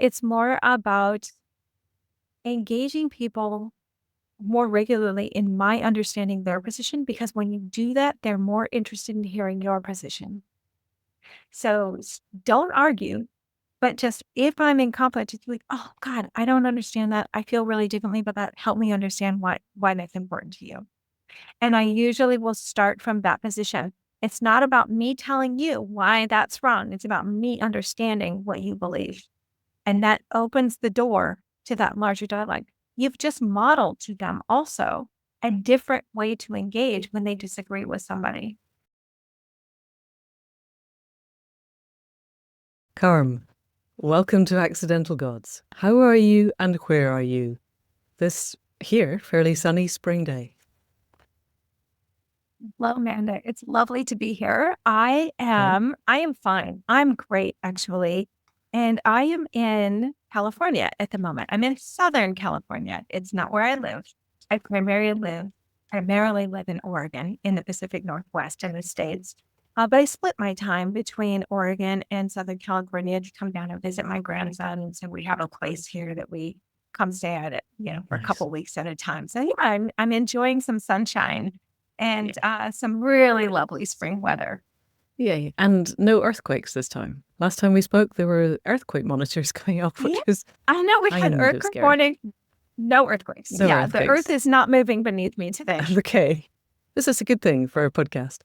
It's more about engaging people more regularly in my understanding their position, because when you do that, they're more interested in hearing your position. So don't argue, but just if I'm in conflict, it's like, oh God, I don't understand that. I feel really differently about that. Help me understand why that's important to you. And I usually will start from that position. It's not about me telling you why that's wrong. It's about me understanding what you believe. And that opens the door to that larger dialogue. You've just modeled to them also a different way to engage when they disagree with somebody. Carm, welcome to Accidental Gods. How are you and where are you this here fairly sunny spring day? Hello, Amanda. It's lovely to be here. I am fine. I'm great, actually. And I am in California at the moment. I'm in Southern California. It's not where I live. I primarily live in Oregon, in the Pacific Northwest in the States. But I split my time between Oregon and Southern California to come down and visit my grandson. So we have a place here that we come stay at it, for a couple weeks at a time. So yeah, I'm enjoying some sunshine and some really lovely spring weather. Yay. And no earthquakes this time. Last time we spoke, there were earthquake monitors going up, which is I know we had kind of earthquake scary. warning. No earthquakes. No The earthquakes. earth is not moving beneath me today. Okay. This is a good thing for a podcast.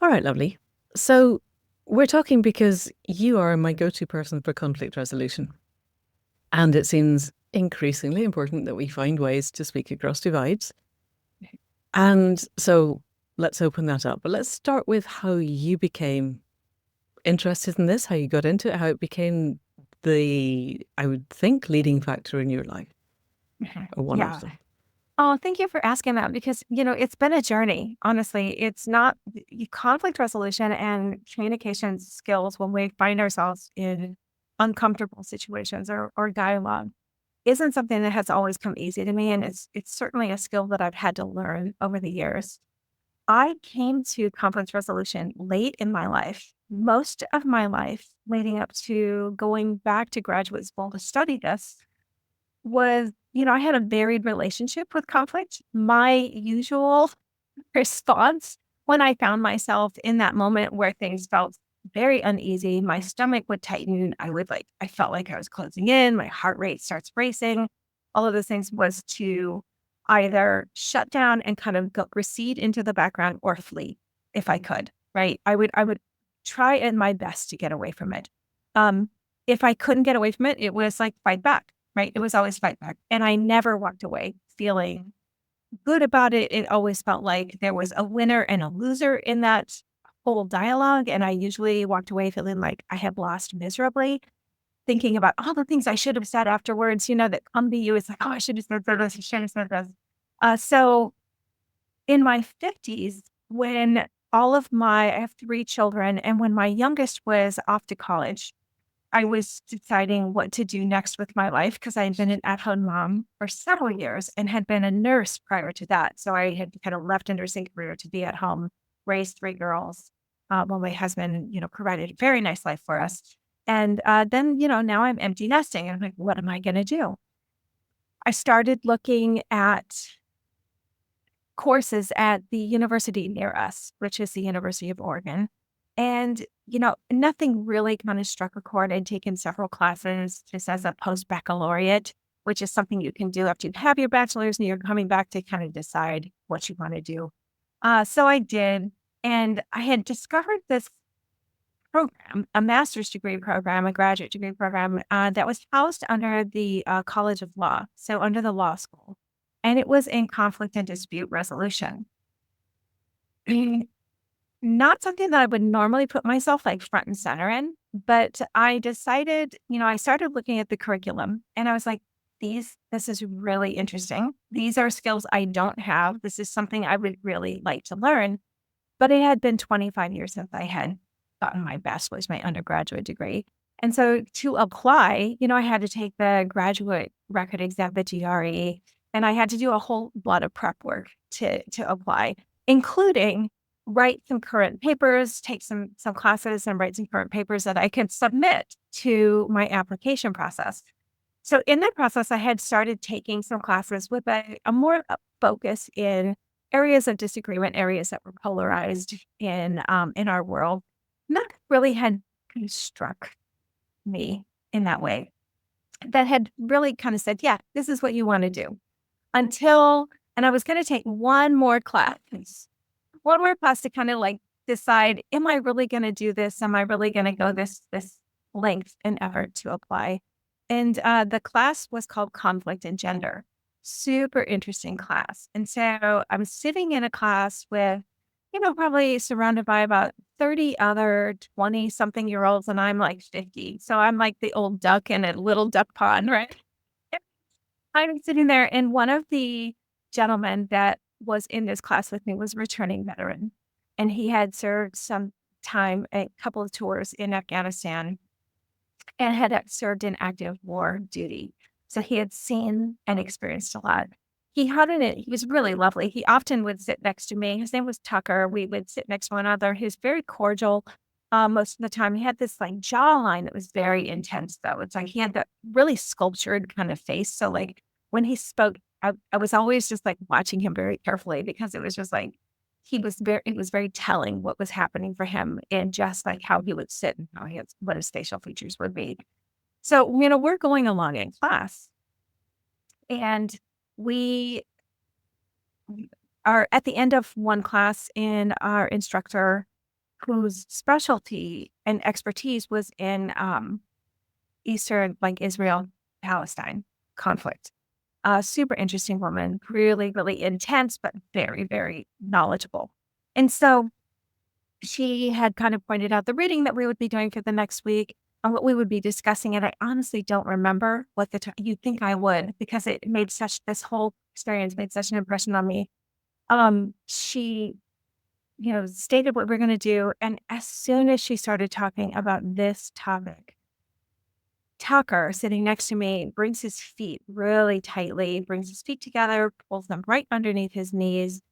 All right, lovely. So we're talking because you are my go-to person for conflict resolution. And it seems increasingly important that we find ways to speak across divides. And so let's open that up. But let's start with how you became interested in this, how you got into it, how it became the, I would think, leading factor in your life. Or one of them. Oh, thank you for asking that, because, it's been a journey. Honestly, it's not conflict resolution and communication skills when we find ourselves in uncomfortable situations or dialogue isn't something that has always come easy to me. And it's certainly a skill that I've had to learn over the years. I came to conflict resolution late in my life. Most of my life leading up to going back to graduate school to study this was, I had a varied relationship with conflict. My usual response when I found myself in that moment where things felt very uneasy, my stomach would tighten. I felt like I was closing in, my heart rate starts racing. All of those things was to either shut down and kind of recede into the background or flee if I could, right? I would try in my best to get away from it. If I couldn't get away from it, it was like fight back, right? It was always fight back. And I never walked away feeling good about it. It always felt like there was a winner and a loser in that whole dialogue. And I usually walked away feeling like I had lost miserably, thinking about all the things I should have said afterwards, that come to you. It's like, oh, I should have said this, I should have said this. So in my 50s, when I have 3 children, and when my youngest was off to college, I was deciding what to do next with my life, because I had been an at-home mom for several years and had been a nurse prior to that. So I had kind of left a nursing career to be at home, raise 3 girls, while my husband, provided a very nice life for us. And then, now I'm empty nesting. And I'm like, what am I going to do? I started looking at courses at the university near us, which is the University of Oregon. And, nothing really kind of struck a chord. I'd taken several classes just as a post-baccalaureate, which is something you can do after you have your bachelor's and you're coming back to kind of decide what you want to do. So I did. And I had discovered this program, a master's degree program, a graduate degree program that was housed under the College of Law, so under the law school. And it was in conflict and dispute resolution. Not something that I would normally put myself like front and center in, but I decided, I started looking at the curriculum and I was like, this is really interesting. These are skills I don't have. This is something I would really like to learn. But it had been 25 years since I had gotten my bachelor's, my undergraduate degree. And so to apply, I had to take the graduate record exam, the GRE, and I had to do a whole lot of prep work to apply, including write some current papers, take some classes and write some current papers that I could submit to my application process. So in that process, I had started taking some classes with a more focus in areas of disagreement, areas that were polarized in our world. And that really had kind of struck me in that way. That had really kind of said, yeah, this is what you want to do. And I was going to take one more class to kind of like decide, am I really going to do this? Am I really going to go this length and effort to apply? And the class was called Conflict and Gender. Super interesting class. And so I'm sitting in a class with, probably surrounded by about 30 other 20-something-year-olds, and I'm like 50. So I'm like the old duck in a little duck pond, right? Yep. I'm sitting there, and one of the gentlemen that was in this class with me was a returning veteran, and he had served some time, a couple of tours in Afghanistan, and had served in active war duty. So he had seen and experienced a lot. He was really lovely. He often would sit next to me. His name was Tucker. We would sit next to one another. He was very cordial most of the time. He had this like jawline that was very intense, though. It's like he had that really sculptured kind of face. So like when he spoke, I was always just like watching him very carefully, because it was just like it was very telling what was happening for him, and just like how he would sit and what his facial features would be. So, we're going along in class, and we are at the end of one class, and our instructor, whose specialty and expertise was in Eastern, like Israel, Palestine conflict. Super interesting woman, really, really intense, but very, very knowledgeable. And so she had kind of pointed out the reading that we would be doing for the next week and what we would be discussing. And I honestly don't remember what you'd think I would, because this whole experience made such an impression on me. She, stated what we're going to do. And as soon as she started talking about this topic, Tucker, sitting next to me, brings his feet really tightly, brings his feet together, pulls them right underneath his knees,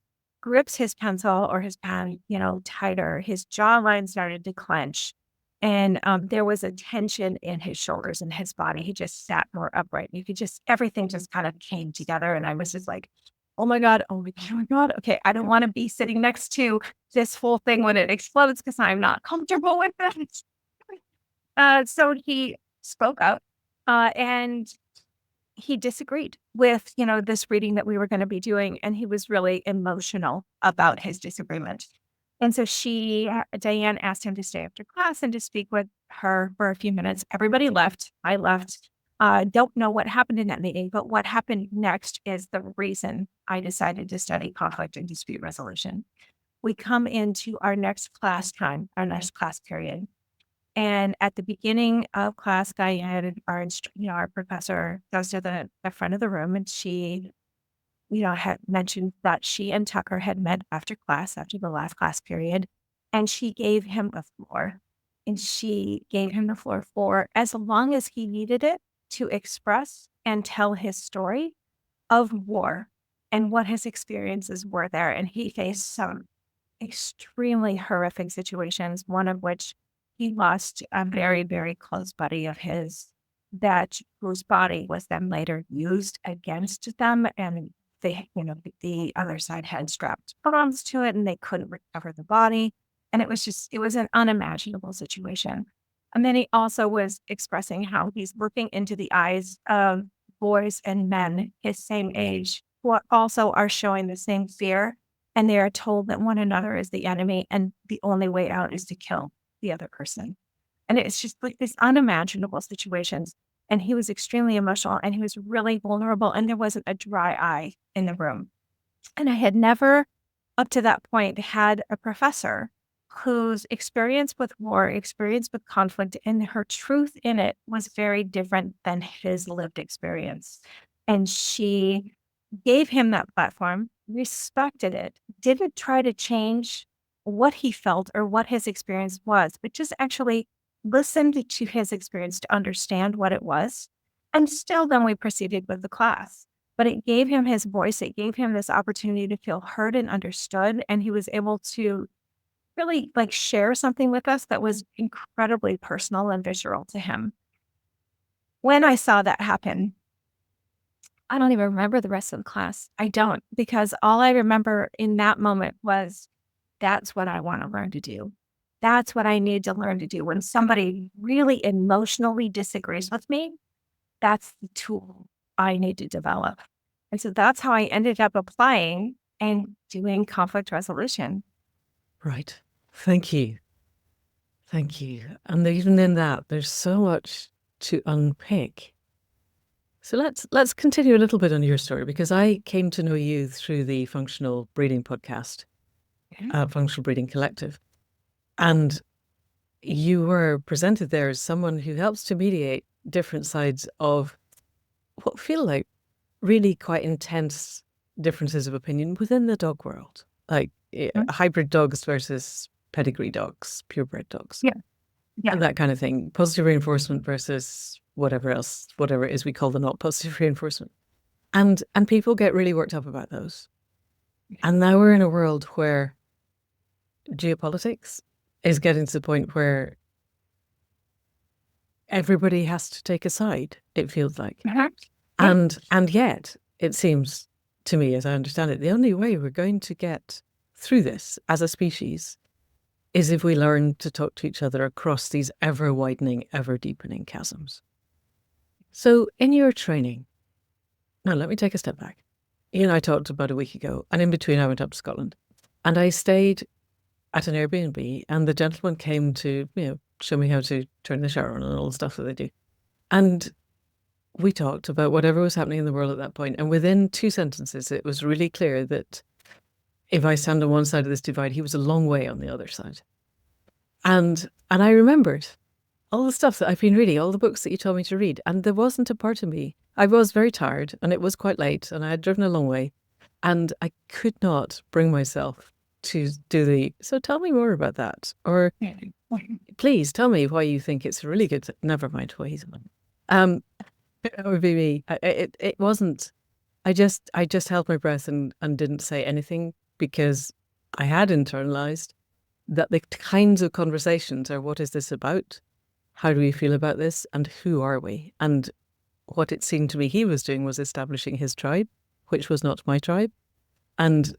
grips his pencil or his pen, tighter. His jawline started to clench. And there was a tension in his shoulders and his body. He just sat more upright. Everything just kind of came together. And I was just like, oh my God, oh my God, oh my God. Okay, I don't want to be sitting next to this whole thing when it explodes, because I'm not comfortable with it. So he spoke up, and he disagreed with, this reading that we were going to be doing. And he was really emotional about his disagreement. And so Diane asked him to stay after class and to speak with her for a few minutes. Everybody left. I left. Don't know what happened in that meeting, but what happened next is the reason I decided to study conflict and dispute resolution. We come into our next class period. And at the beginning of class, Diane, our professor, goes to the front of the room, and she, had mentioned that she and Tucker had met after the last class period, and she gave him the floor. And she gave him the floor for as long as he needed it to express and tell his story of war and what his experiences were there. And he faced some extremely horrific situations, one of which he lost a very, very close buddy of his, whose body was then later used against them. And the other side had strapped bombs to it, and they couldn't recover the body. And it was an unimaginable situation. And then he also was expressing how he's looking into the eyes of boys and men his same age, who also are showing the same fear. And they are told that one another is the enemy, and the only way out is to kill the other person. And it's just like these unimaginable situations. And he was extremely emotional, and he was really vulnerable, and there wasn't a dry eye in the room. And I had never, up to that point, had a professor whose experience with war, experience with conflict, and her truth in it was very different than his lived experience. And she gave him that platform, respected it, didn't try to change what he felt or what his experience was, but just actually listened to his experience to understand what it was. And still then we proceeded with the class. But it gave him his voice. It gave him this opportunity to feel heard and understood. And he was able to really like share something with us that was incredibly personal and visceral to him. When I saw that happen, I don't even remember the rest of the class. I don't, because all I remember in that moment was that's what I want to learn to do. That's what I need to learn to do. When somebody really emotionally disagrees with me, that's the tool I need to develop. And so that's how I ended up applying and doing conflict resolution. Right. Thank you. Thank you. And even in that, there's so much to unpick. So let's continue a little bit on your story, because I came to know you through the Functional Breeding podcast, Functional Breeding Collective. And you were presented there as someone who helps to mediate different sides of what feel like really quite intense differences of opinion within the dog world, like hybrid dogs versus pedigree dogs, purebred dogs, and that kind of thing. Positive reinforcement versus whatever else, whatever it is we call the not positive reinforcement, and people get really worked up about those. And now we're in a world where geopolitics is getting to the point where everybody has to take a side, it feels like. And yet, it seems to me, as I understand it, the only way we're going to get through this as a species is if we learn to talk to each other across these ever-widening, ever-deepening chasms. So in your training, now let me take a step back. You and I talked about a week ago, and in between I went up to Scotland, and I stayed at an Airbnb, and the gentleman came to, show me how to turn the shower on and all the stuff that they do. And we talked about whatever was happening in the world at that point. And within 2 sentences, it was really clear that if I stand on one side of this divide, he was a long way on the other side. And I remembered all the stuff that I've been reading, all the books that you told me to read. And there wasn't a part of me. I was very tired, and it was quite late, and I had driven a long way, and I could not bring myself to do so tell me more about that. Or please tell me why you think it's really good. Never mind why he's that would be me. It wasn't. I just held my breath and didn't say anything, because I had internalized that the kinds of conversations are, what is this about? How do we feel about this? And who are we? And what it seemed to me he was doing was establishing his tribe, which was not my tribe. And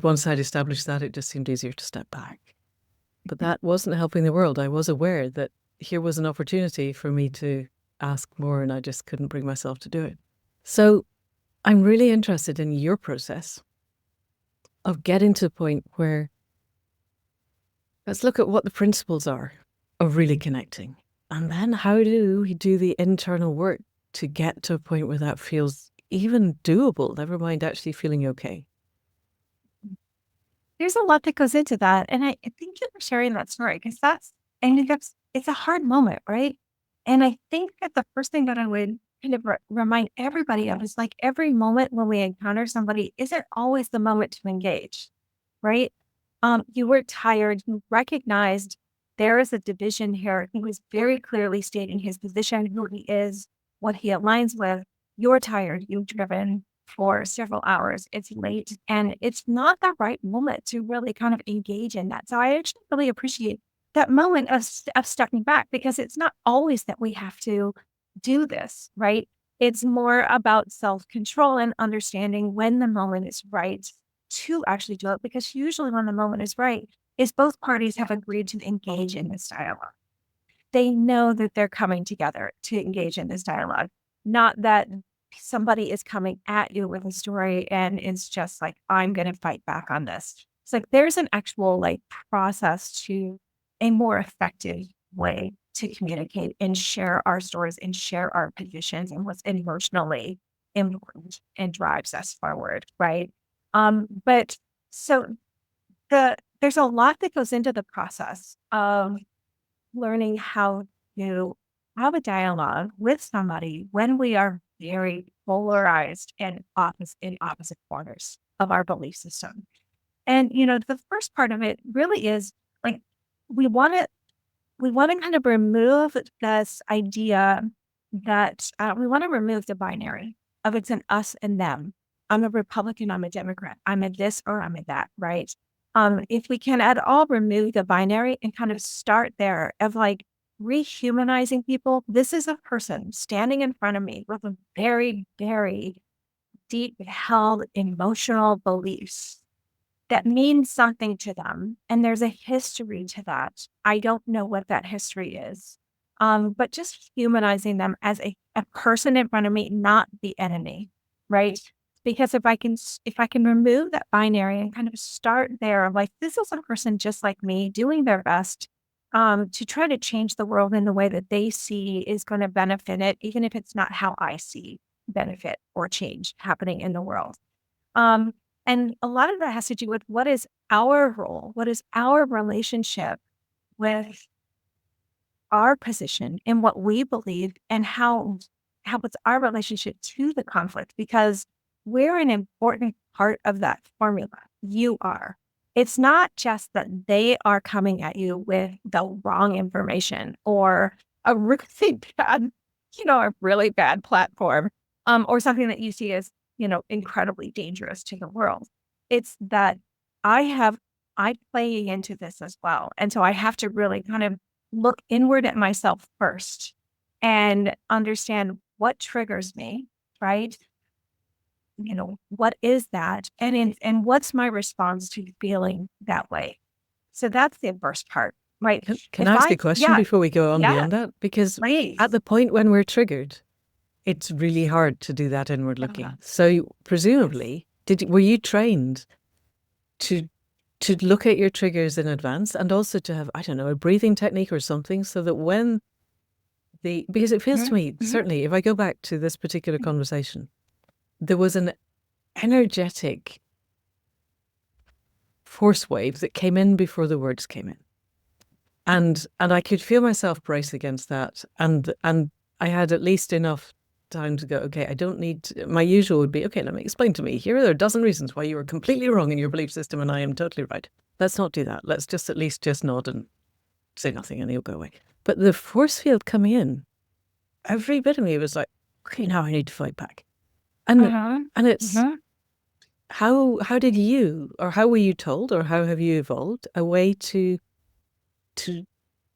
once I'd established that, it just seemed easier to step back. But that wasn't helping the world. I was aware that here was an opportunity for me to ask more, and I just couldn't bring myself to do it. So I'm really interested in your process of getting to the point where, let's look at what the principles are of really connecting. And then how do we do the internal work to get to a point where that feels even doable, never mind actually feeling okay? There's a lot that goes into that. And I thank you for sharing that story, because it's a hard moment, right? And I think that the first thing that I would kind of remind everybody of is, like, every moment when we encounter somebody isn't always the moment to engage, right? You were tired, you recognized there is a division here. He was very clearly stating his position, who he is, what he aligns with. You're tired, you've driven for several hours, it's late, and it's not the right moment to really kind of engage in that. So I actually really appreciate that moment of stepping back, because it's not always that we have to do this, right? It's more about self-control and understanding when the moment is right to actually do it, because usually when the moment is right is both parties have agreed to engage in this dialogue. They know that they're coming together to engage in this dialogue, not that somebody is coming at you with a story and it's just like, I'm going to fight back on this. It's like there's an actual process to a more effective way to communicate and share our stories and share our positions and what's emotionally important and drives us forward, right? But so there's a lot that goes into the process of learning how to have a dialogue with somebody when we are very polarized and in opposite corners of our belief system. And the first part of it really is like we want to kind of remove this idea that we want to remove the binary of it's an us and them. I'm a Republican, I'm a Democrat, I'm a this or I'm a that, right? If we can at all remove the binary and kind of start there of like rehumanizing people, this is a person standing in front of me with a very, very deep held emotional beliefs that means something to them. And there's a history to that. I don't know what that history is. But just humanizing them as a person in front of me, not the enemy, right? Because if I can remove that binary and kind of start there, of like, this is a person just like me doing their best to try to change the world in the way that they see is going to benefit it, even if it's not how I see benefit or change happening in the world. Um, and a lot of that has to do with what is our role? What is our relationship with our position and what we believe and how what's our relationship to the conflict? Because we're an important part of that formula. You are. It's not just that they are coming at you with the wrong information or a really bad, a really bad platform, or something that you see as, incredibly dangerous to the world. It's that I play into this as well. And so I have to really kind of look inward at myself first and understand what triggers me, right? What is that? And what's my response to feeling that way? So that's the first part, right? Can I ask a question before we go on yeah, beyond that? Because please. at the point when we're triggered, it's really hard to do that inward looking. Uh-huh. So presumably, were you trained to look at your triggers in advance and also to have, I don't know, a breathing technique or something so that when because it feels to me, certainly if I go back to this particular conversation, there was an energetic force wave that came in before the words came in. And I could feel myself brace against that. And I had at least enough time to go, okay, I don't need my usual would be, okay, let me explain to me. Here are a dozen reasons why you are completely wrong in your belief system and I am totally right. Let's not do that. Let's just at least just nod and say nothing and he'll go away. But the force field coming in, every bit of me was like, okay, now I need to fight back. And it's how did you, or how were you told, or how have you evolved a way to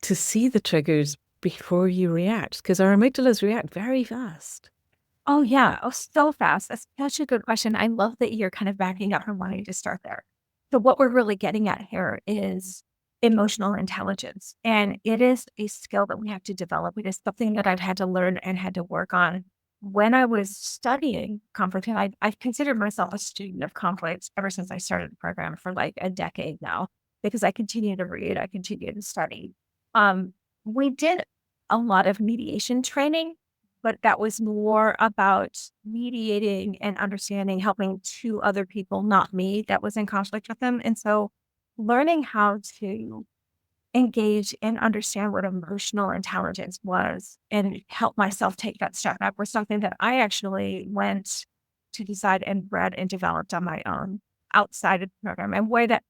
see the triggers before you react? Because our amygdalas react very fast. Oh, yeah. Oh, so fast. That's such a good question. I love that you're kind of backing up and wanting to start there. So what we're really getting at here is emotional intelligence. And it is a skill that we have to develop. It is something that I've had to learn and had to work on. When I was studying conflict, and I've considered myself a student of conflict ever since I started the program for like a decade now, because I continue to read, I continue to study. We did a lot of mediation training, but that was more about mediating and understanding, helping two other people, not me, that was in conflict with them. And so learning how to engage and understand what emotional intelligence was and help myself take that step up was something that I actually went to decide and read and developed on my own outside of the program. And where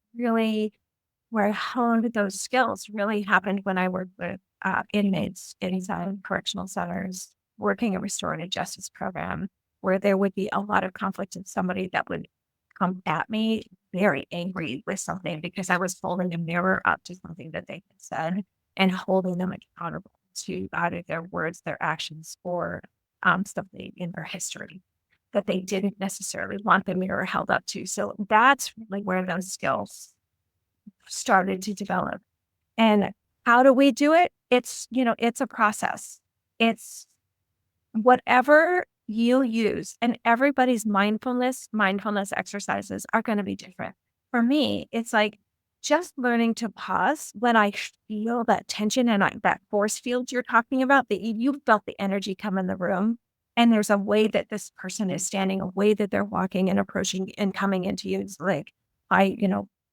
I honed those skills really happened when I worked with inmates inside correctional centers, working a restorative justice program, where there would be a lot of conflict and somebody that would come at me very angry with something because I was holding a mirror up to something that they had said and holding them accountable to either their words, their actions, or something in their history that they didn't necessarily want the mirror held up to. So that's really where those skills started to develop. And how do we do it? It's a process. It's whatever you use, and everybody's mindfulness exercises are going to be different. For me, it's like just learning to pause when I feel that tension and that force field you're talking about, that you felt the energy come in the room. And there's a way that this person is standing, a way that they're walking and approaching and coming into you. It's like,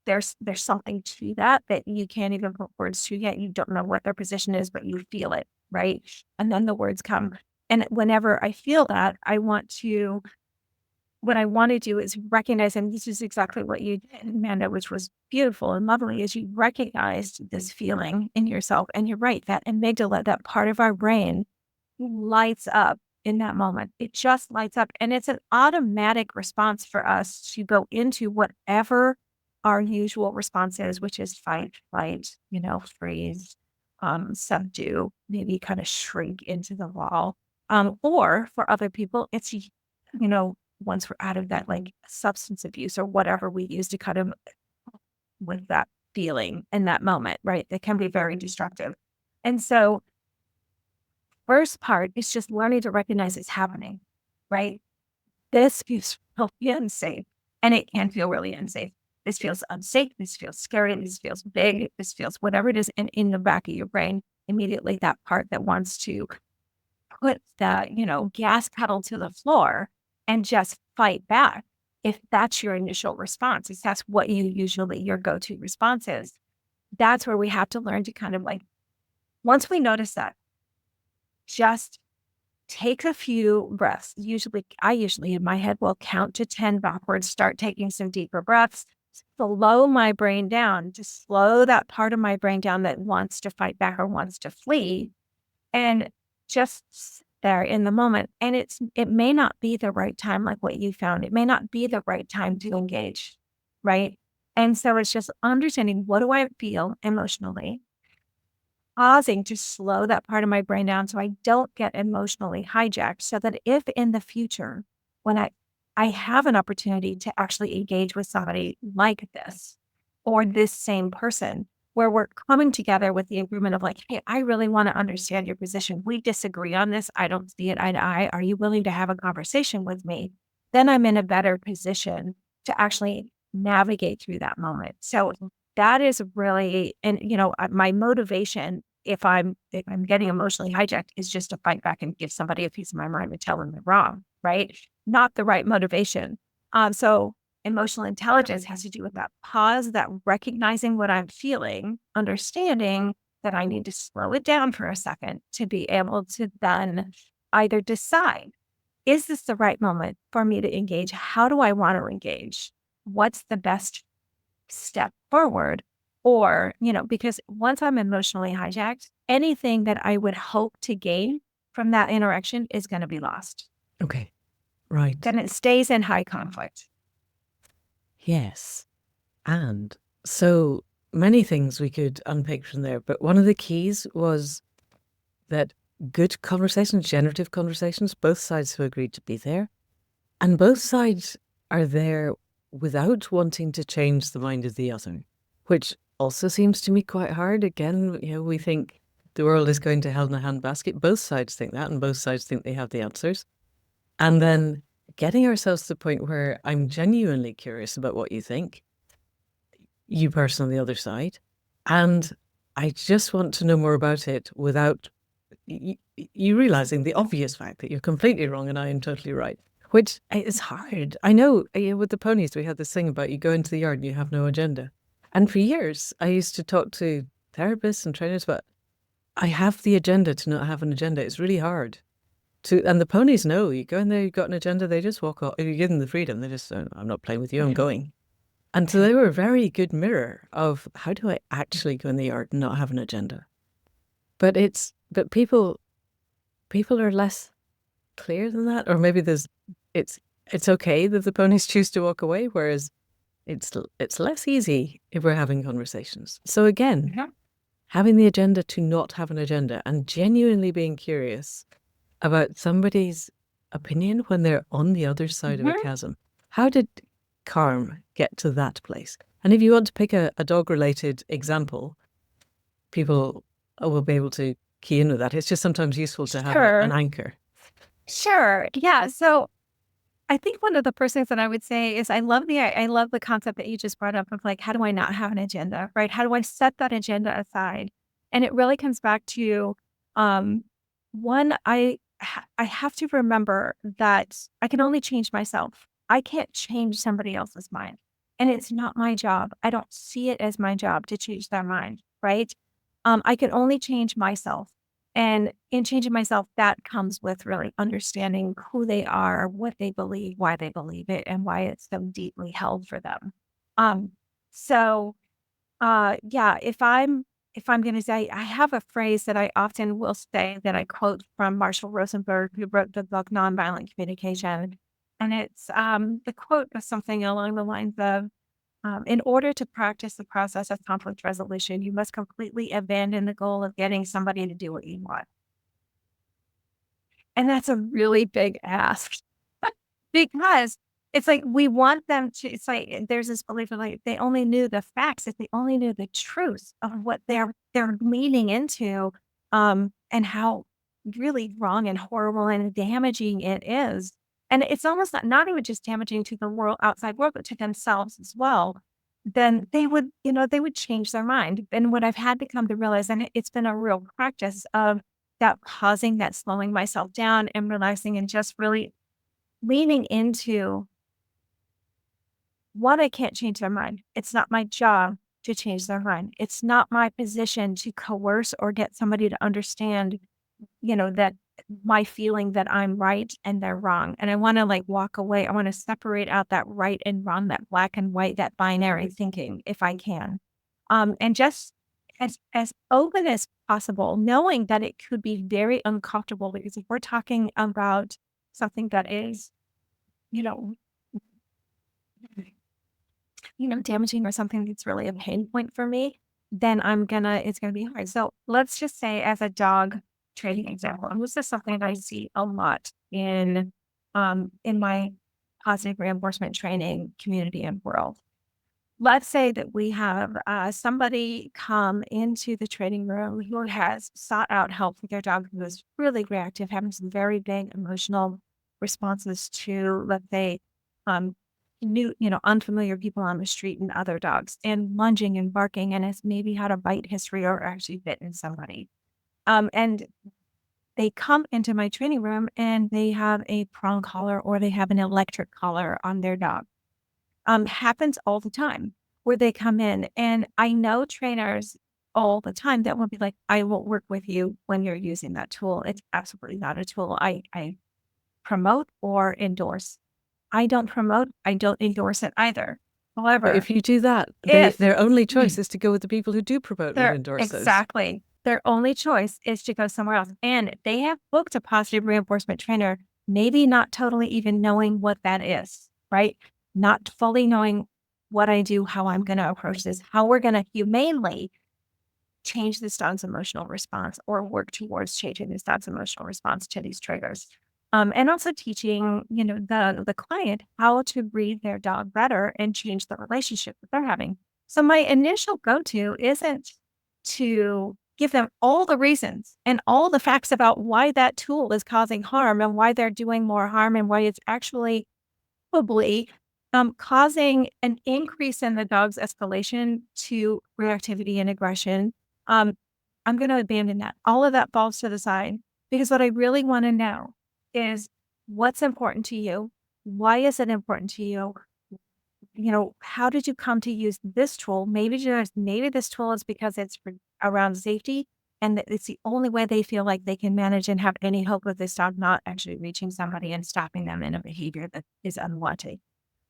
there's something to that you can't even put words to yet. You don't know what their position is, but you feel it, right? And then the words come. And whenever I feel that, what I want to do is recognize, and this is exactly what you did, Amanda, which was beautiful and lovely, is you recognized this feeling in yourself. And you're right, that amygdala, that part of our brain, lights up in that moment. It just lights up. And it's an automatic response for us to go into whatever our usual responses, which is fight, flight, freeze, subdue, maybe kind of shrink into the wall. Or for other people, it's, once we're out of that like substance abuse or whatever we use to kind of with that feeling in that moment, right? That can be very destructive. And so first part is just learning to recognize it's happening, right? This feels really unsafe, and it can feel really unsafe. This feels unsafe. This feels scary. This feels big. This feels whatever it is in the back of your brain. Immediately, that part that wants to put the gas pedal to the floor and just fight back. If that's your initial response, if that's what your go-to response is, that's where we have to learn to kind of like, once we notice that, just take a few breaths. I usually in my head will count to 10 backwards, start taking some deeper breaths, slow my brain down, just slow that part of my brain down that wants to fight back or wants to flee, and just sit there in the moment. And it may not be the right time, like what you found. It may not be the right time to engage, right? And so it's just understanding, what do I feel emotionally? Pausing to slow that part of my brain down so I don't get emotionally hijacked, so that if in the future, when I have an opportunity to actually engage with somebody like this or this same person, where we're coming together with the agreement of like, hey, I really want to understand your position. We disagree on this. I don't see it eye to eye. Are you willing to have a conversation with me? Then I'm in a better position to actually navigate through that moment. So that is really, and my motivation, if I'm getting emotionally hijacked, is just to fight back and give somebody a piece of my mind and tell them they're wrong, right? Not the right motivation. So emotional intelligence has to do with that pause, that recognizing what I'm feeling, understanding that I need to slow it down for a second to be able to then either decide, is this the right moment for me to engage? How do I want to engage? What's the best step forward? Or, because once I'm emotionally hijacked, anything that I would hope to gain from that interaction is going to be lost. Okay. Right. Then it stays in high conflict. Yes. And so many things we could unpick from there, but one of the keys was that good conversations, generative conversations, both sides have agreed to be there, and both sides are there without wanting to change the mind of the other, which also seems to me quite hard. Again, we think the world is going to hell in a handbasket. Both sides think that, and both sides think they have the answers. And then getting ourselves to the point where I'm genuinely curious about what you think, you person on the other side, and I just want to know more about it without you realizing the obvious fact that you're completely wrong and I am totally right, which is hard. I know with the ponies, we had this thing about you go into the yard and you have no agenda. And for years, I used to talk to therapists and trainers about, I have the agenda to not have an agenda. It's really hard. And the ponies know, you go in there, you've got an agenda, they just walk off. You give them the freedom, they just, I'm not playing with you, I'm going. And so they were a very good mirror of, how do I actually go in the yard and not have an agenda? But people are less clear than that, or maybe it's okay that the ponies choose to walk away, whereas it's less easy if we're having conversations. So again, having the agenda to not have an agenda and genuinely being curious about somebody's opinion when they're on the other side of a chasm. How did Carm get to that place? And if you want to pick a dog-related example, people will be able to key in with that. It's just sometimes useful to have an anchor. Sure. Yeah. So I think one of the first things that I would say is I love the concept that you just brought up of like, how do I not have an agenda, right? How do I set that agenda aside? And it really comes back to, one, I have to remember that I can only change myself. I can't change somebody else's mind. And it's not my job. I don't see it as my job to change their mind, right? I can only change myself. And in changing myself, that comes with really understanding who they are, what they believe, why they believe it, and why it's so deeply held for them. So yeah, if I'm going to say, I have a phrase that I often will say that I quote from Marshall Rosenberg, who wrote the book Nonviolent Communication. And it's the quote was something along the lines of, In order to practice the process of conflict resolution, you must completely abandon the goal of getting somebody to do what you want. And that's a really big ask because it's like we want them to, it's like there's this belief of like they only knew the facts, if they only knew the truth of what they're leaning into, and how really wrong and horrible and damaging it is. And it's almost not even just damaging to the world, outside world, but to themselves as well. Then they would, they would change their mind. And what I've had to come to realize, and it's been a real practice of that pausing, that slowing myself down and relaxing and just really leaning into one, I can't change their mind. It's not my job to change their mind. It's not my position to coerce or get somebody to understand, that my feeling that I'm right and they're wrong. And I want to like walk away. I want to separate out that right and wrong, that black and white, that binary thinking, if I can. And just as open as possible, knowing that it could be very uncomfortable, because if we're talking about something that is, you know, damaging or something that's really a pain point for me, then it's gonna be hard. So let's just say as a dog training example, and this is something that I see a lot in my positive reinforcement training community and world. Let's say that we have somebody come into the training room who has sought out help with their dog who is really reactive, having some very big emotional responses to, let's say, um, unfamiliar people on the street and other dogs, and lunging and barking, and has maybe had a bite history or actually bitten somebody. And they come into my training room and they have a prong collar or they have an electric collar on their dog. Happens all the time where they come in. And I know trainers all the time that will be like, I will work with you when you're using that tool. It's absolutely not a tool I promote or endorse. I don't promote, I don't endorse it either. But However, if you do that, their only choice is to go with the people who do promote and endorse those. exactly, their only choice is to go somewhere else. And they have booked a positive reinforcement trainer, maybe not totally even knowing what that is, right? Not fully knowing what I do, how I'm going to approach this, how we're going to humanely change this dog's emotional response or work towards changing this dog's emotional response to these triggers. And also teaching, the client how to breathe their dog better and change the relationship that they're having. So my initial go-to isn't to give them all the reasons and all the facts about why that tool is causing harm and why they're doing more harm and why it's actually probably causing an increase in the dog's escalation to reactivity and aggression. I'm going to abandon that. All of that falls to the side because what I really want to know is what's important to you? Why is it important to you? How did you come to use this tool? Maybe this tool is because it's around safety and that it's the only way they feel like they can manage and have any hope of this dog not actually reaching somebody and stopping them in a behavior that is unwanted.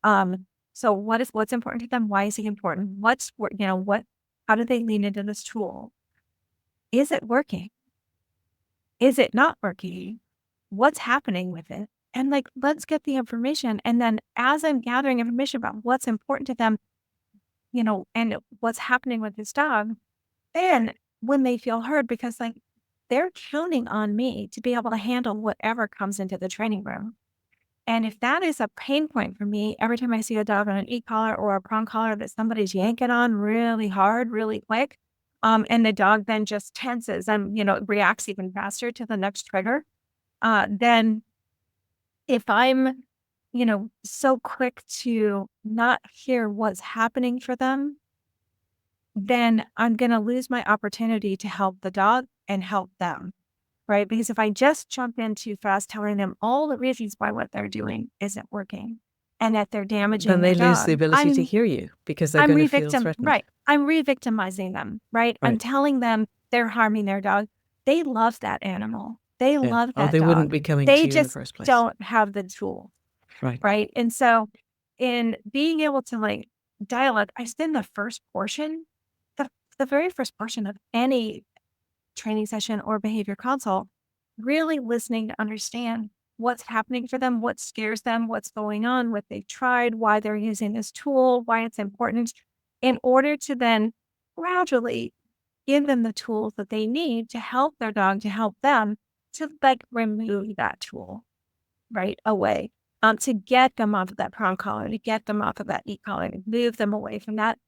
So what's important to them? Why is it important? How do they lean into this tool? Is it working? Is it not working? What's happening with it? And let's get the information. And then as I'm gathering information about what's important to them, and what's happening with this dog, then when they feel heard, because they're counting on me to be able to handle whatever comes into the training room. And if that is a pain point for me, every time I see a dog on an e-collar or a prong collar that somebody's yanking on really hard, really quick, and the dog then just tenses and, reacts even faster to the next trigger, then if I'm, so quick to not hear what's happening for them, then I'm going to lose my opportunity to help the dog and help them. Right? Because if I just jump in too fast, telling them all the reasons why what they're doing isn't working and that they're damaging then they their lose dog, the ability to hear you because they're going to feel threatened. Right. I'm re-victimizing them, right? I'm telling them they're harming their dog. They love that animal. They love that they dog. wouldn't be coming to you in the first place. They just don't have the tool. Right. And so in being able to dialogue, I spend the first portion, the very first portion of any training session or behavior consult, really listening to understand what's happening for them, what scares them, what's going on, what they've tried, why they're using this tool, why it's important, in order to then gradually give them the tools that they need to help their dog, to help them to like remove that tool right away, to get them off of that prong collar, to get them off of that e-collar, to move them away from that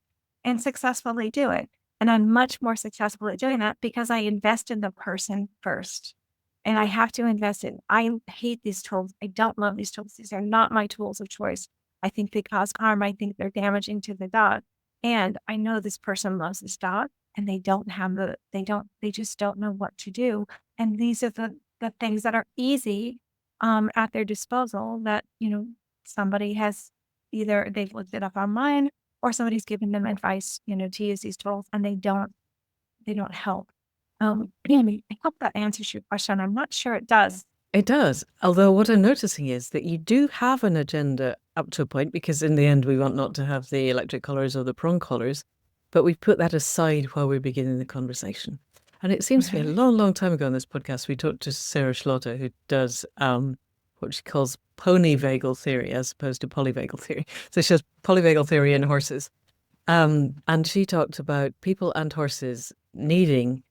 and successfully do it. And I'm much more successful at doing that because I invest in the person first. And I have to invest in, I hate these tools. I don't love these tools. These are not my tools of choice. I think they cause harm. I think they're damaging to the dog. And I know this person loves this dog and they just don't know what to do. And these are the things that are easy at their disposal that, somebody has either they've looked it up online or somebody's given them advice, to use these tools and they don't help. I hope that answers your question. I'm not sure it does. It does. Although what I'm noticing is that you do have an agenda up to a point, because in the end we want not to have the electric collars or the prong collars, but we put that aside while we're beginning the conversation. And it seems to me a long, long time ago on this podcast, we talked to Sarah Schlotter, who does what she calls ponyvagal theory as opposed to polyvagal theory. So she has polyvagal theory in horses. And she talked about people and horses needing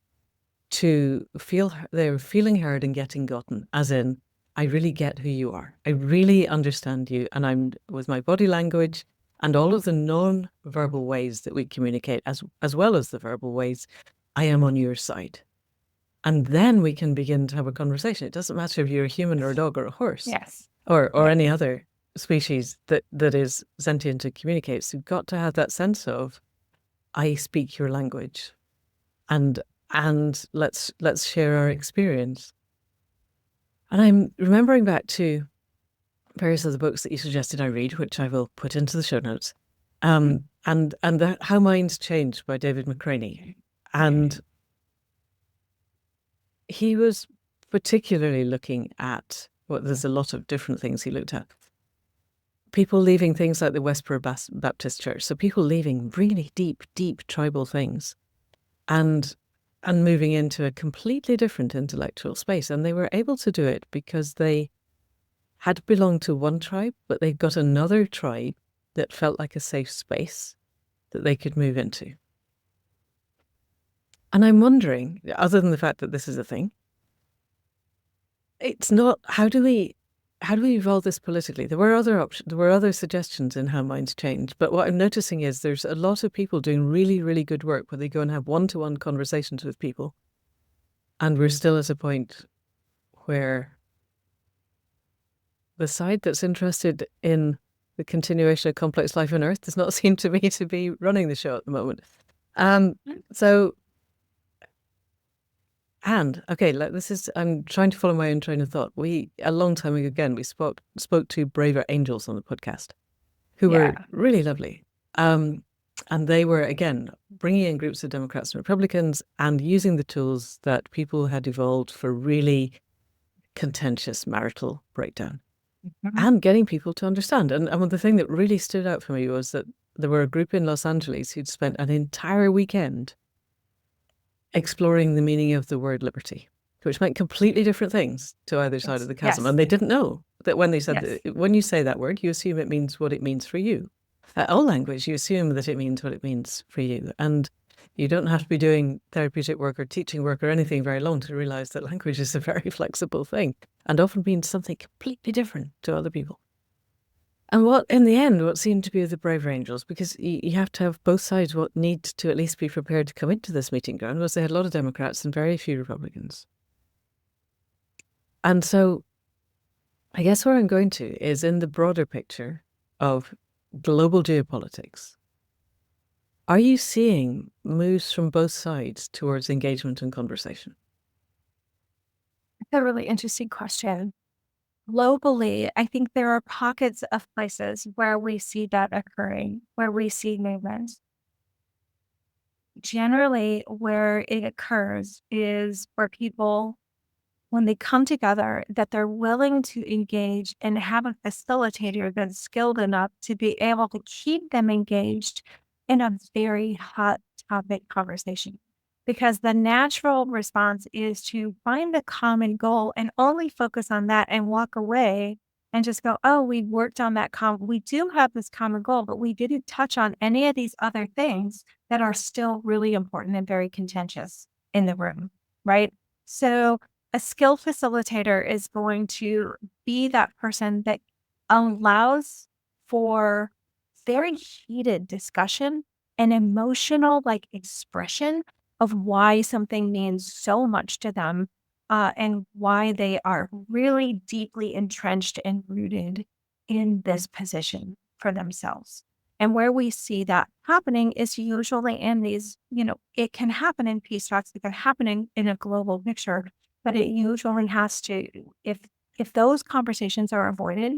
to feel they're feeling heard and getting gotten, as in, I really get who you are. I really understand you. And I'm with my body language and all of the non-verbal ways that we communicate, as well as the verbal ways, I am on your side. And then we can begin to have a conversation. It doesn't matter if you're a human or a dog or a horse. Yes. Or any other species that is sentient and communicates. You've got to have that sense of, I speak your language. And let's share our experience. And I'm remembering back to various of the books that you suggested I read, which I will put into the show notes. And How Minds Change by David McCraney. And he was particularly looking at, there's a lot of different things he looked at. People leaving things like the Westboro Baptist Church. So people leaving really deep, deep tribal things and moving into a completely different intellectual space. And they were able to do it because they had belonged to one tribe, but they got another tribe that felt like a safe space that they could move into. And I'm wondering, other than the fact that this is a thing, it's not, how do we evolve this politically? There were other options, there were other suggestions in How Minds Change, but what I'm noticing is there's a lot of people doing really, really good work where they go and have one-to-one conversations with people. And we're still at a point where the side that's interested in the continuation of complex life on Earth does not seem to me to be running the show at the moment. I'm trying to follow my own train of thought. A long time ago, again, we spoke to braver angels on the podcast who were really lovely. And they were, again, bringing in groups of Democrats and Republicans and using the tools that people had evolved for really contentious marital breakdown and getting people to understand. And the thing that really stood out for me was that there were a group in Los Angeles who'd spent an entire weekend exploring the meaning of the word liberty, which meant completely different things to either side of the chasm. And they didn't know that when they said, when you say that word, you assume it means what it means for you. All language, you assume that it means what it means for you. And you don't have to be doing therapeutic work or teaching work or anything very long to realize that language is a very flexible thing and often means something completely different to other people. And in the end, what seemed to be the braver angels, because you have to have both sides what need to at least be prepared to come into this meeting ground, was they had a lot of Democrats and very few Republicans. And so I guess where I'm going to is in the broader picture of global geopolitics. Are you seeing moves from both sides towards engagement and conversation? That's a really interesting question. Globally, I think there are pockets of places where we see that occurring, where we see movement. Generally, where it occurs is where people, when they come together, that they're willing to engage and have a facilitator that's skilled enough to be able to keep them engaged in a very hot topic conversation. because the natural response is to find the common goal and only focus on that and walk away and just go, oh, we worked on that. We do have this common goal, but we didn't touch on any of these other things that are still really important and very contentious in the room, right? So a skill facilitator is going to be that person that allows for very heated discussion and emotional expression of why something means so much to them, and why they are really deeply entrenched and rooted in this position for themselves. And where we see that happening is usually in these, it can happen in peace talks, it can happen in a global picture, but it usually has to, if those conversations are avoided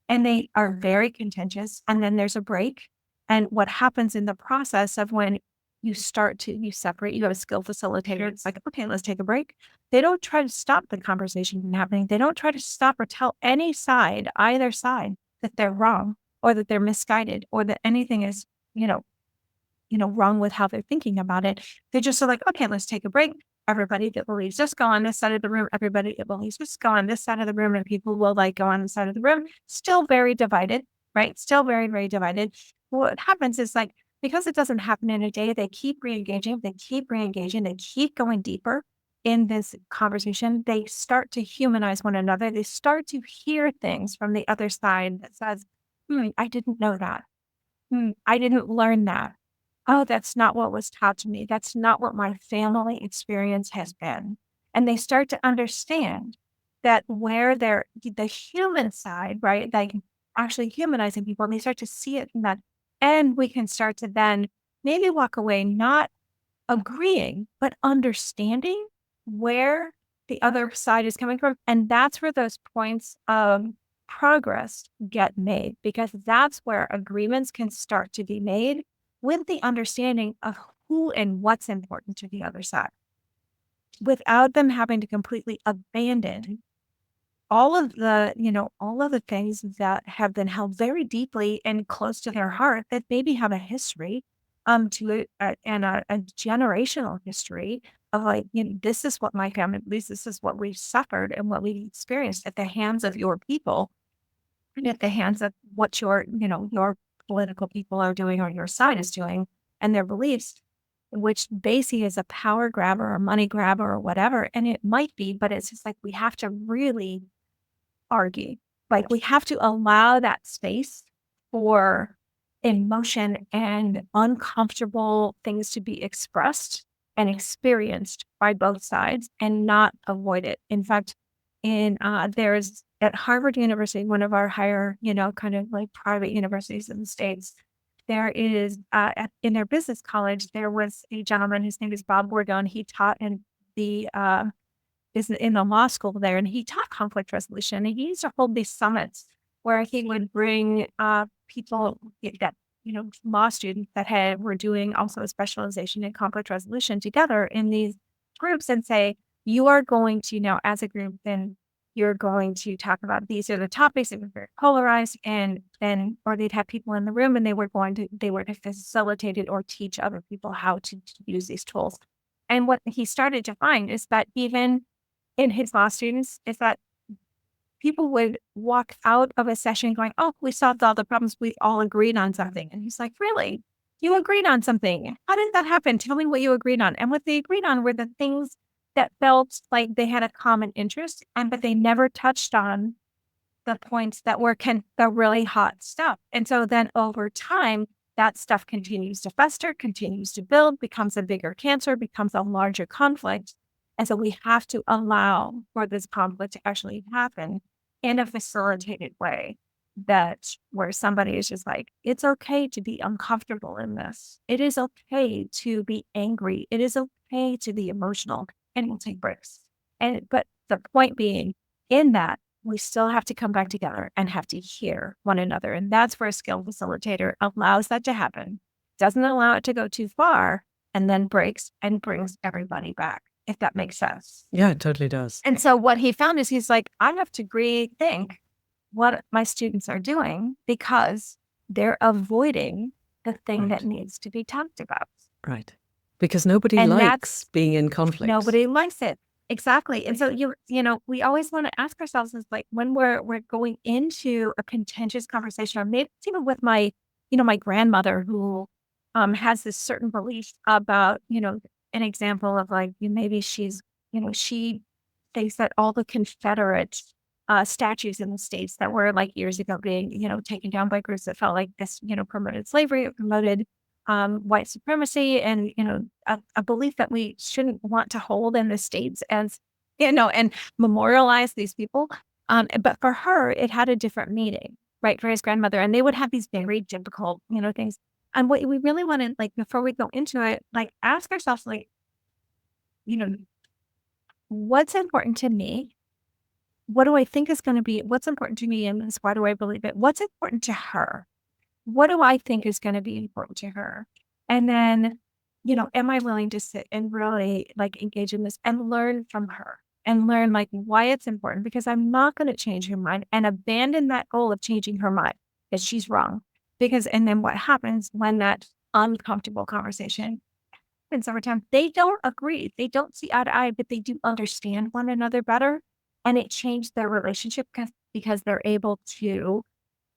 and they are very contentious, and then there's a break. And what happens in the process of when you separate, you have a skill facilitator, it's like, okay, let's take a break. They don't try to stop the conversation from happening. They don't try to stop or tell any side, either side, that they're wrong or that they're misguided or that anything is, wrong with how they're thinking about it. They just are like, okay, let's take a break. Everybody that believes just go on this side of the room. Everybody that believes just go on this side of the room, and people will go on the side of the room. Still very divided, right? Still very, very divided. What happens is because it doesn't happen in a day, they keep re-engaging, they keep going deeper in this conversation. They start to humanize one another. They start to hear things from the other side that says, I didn't know that. I didn't learn that. Oh, that's not what was taught to me. That's not what my family experience has been. And they start to understand that where they're the human side, right? Actually humanizing people, and they start to see it in that. And we can start to then maybe walk away, not agreeing, but understanding where the other side is coming from. And that's where those points of progress get made, because that's where agreements can start to be made with the understanding of who and what's important to the other side, without them having to completely abandon all of the things that have been held very deeply and close to their heart, that maybe have a history, to and a generational history of this is what my family believes, this is what we've suffered and what we experienced at the hands of your people, and at the hands of what your political people are doing or your side is doing, and their beliefs, which basically is a power grab or a money grab or whatever. And it might be, but it's just we have to really argue. We have to allow that space for emotion and uncomfortable things to be expressed and experienced by both sides, and not avoid it. In fact, there's at Harvard University, one of our higher, kind of private universities in the States, there is, in their business college, there was a gentleman, his name is Bob Bordone. He taught in the law school there, and he taught conflict resolution. And he used to hold these summits where he would bring people that, law students that were doing also a specialization in conflict resolution together in these groups, and say, you are going to now, as a group, then you're going to talk about these are the topics that were very polarized, and then, or they'd have people in the room, and they were to facilitate it or teach other people how to use these tools. And what he started to find is that even in his law students, is that people would walk out of a session going, oh, we solved all the problems. We all agreed on something. And he's like, really? You agreed on something? How did that happen? Tell me what you agreed on. And what they agreed on were the things that felt like they had a common interest, but they never touched on the points that were the really hot stuff. And so then over time, that stuff continues to fester, continues to build, becomes a bigger cancer, becomes a larger conflict. And so we have to allow for this conflict to actually happen in a facilitated way, that where somebody is just like, it's okay to be uncomfortable in this. It is okay to be angry. It is okay to be emotional, and we'll take breaks. But the point being, in that, we still have to come back together and have to hear one another. And that's where a skill facilitator allows that to happen, doesn't allow it to go too far, and then breaks and brings everybody back, if that makes sense. Yeah, it totally does. And so what he found is, he's like, I have to rethink what my students are doing, because they're avoiding the thing that needs to be talked about. Right. Because nobody And likes being in conflict. nobody likes it. Exactly. And so we always want to ask ourselves is like when we're going into a contentious conversation, or maybe it's even with my grandmother who has this certain belief about, an example of like maybe she thinks that all the Confederate statues in the States that were like years ago being, taken down by groups that felt like this, promoted slavery, it promoted white supremacy, and a belief that we shouldn't want to hold in the States as and memorialize these people. But for her, it had a different meaning, right? For his grandmother, and they would have these very difficult, things. And what we really want to, like, before we go into it, like, ask ourselves, like, you know, what's important to me? What do I think is going to be? What's important to me, and this? Why do I believe it? What's important to her? What do I think is going to be important to her? And then, am I willing to sit and really like engage in this and learn from her and learn like why it's important? Because I'm not going to change her mind and abandon that goal of changing her mind that she's wrong. And then what happens when that uncomfortable conversation happens over time? They don't agree. They don't see eye to eye, but they do understand one another better. And it changed their relationship because they're able to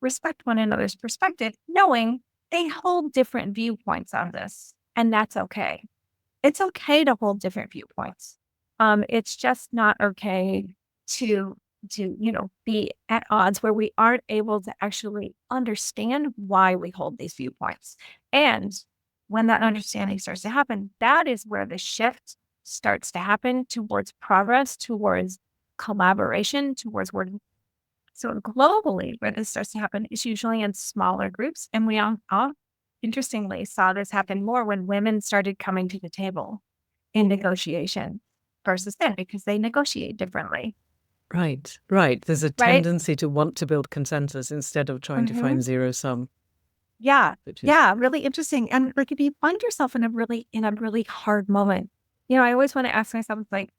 respect one another's perspective, knowing they hold different viewpoints on this, and that's okay. It's okay to hold different viewpoints. It's just not okay to be at odds where we aren't able to actually understand why we hold these viewpoints. And when that understanding starts to happen, that is where the shift starts to happen towards progress, towards collaboration, towards working. So globally, where this starts to happen is usually in smaller groups. And we all interestingly saw this happen more when women started coming to the table in negotiation versus men, because they negotiate differently. Right, right. There's a Right? tendency to want to build consensus instead of trying to find zero sum. Yeah. Which is, Yeah. Really interesting. And like if you find yourself in a really hard moment, I always want to ask myself, like,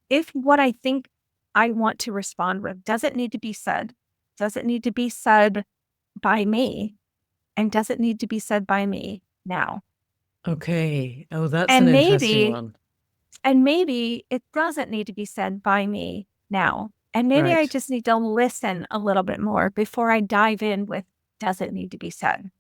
if what I think I want to respond with, does it need to be said? Does it need to be said by me? And does it need to be said by me now? okay. Oh, that's an And interesting one. maybe it doesn't need to be said by me now. And maybe I Right. just need to listen a little bit more before I dive in with, does it need to be said?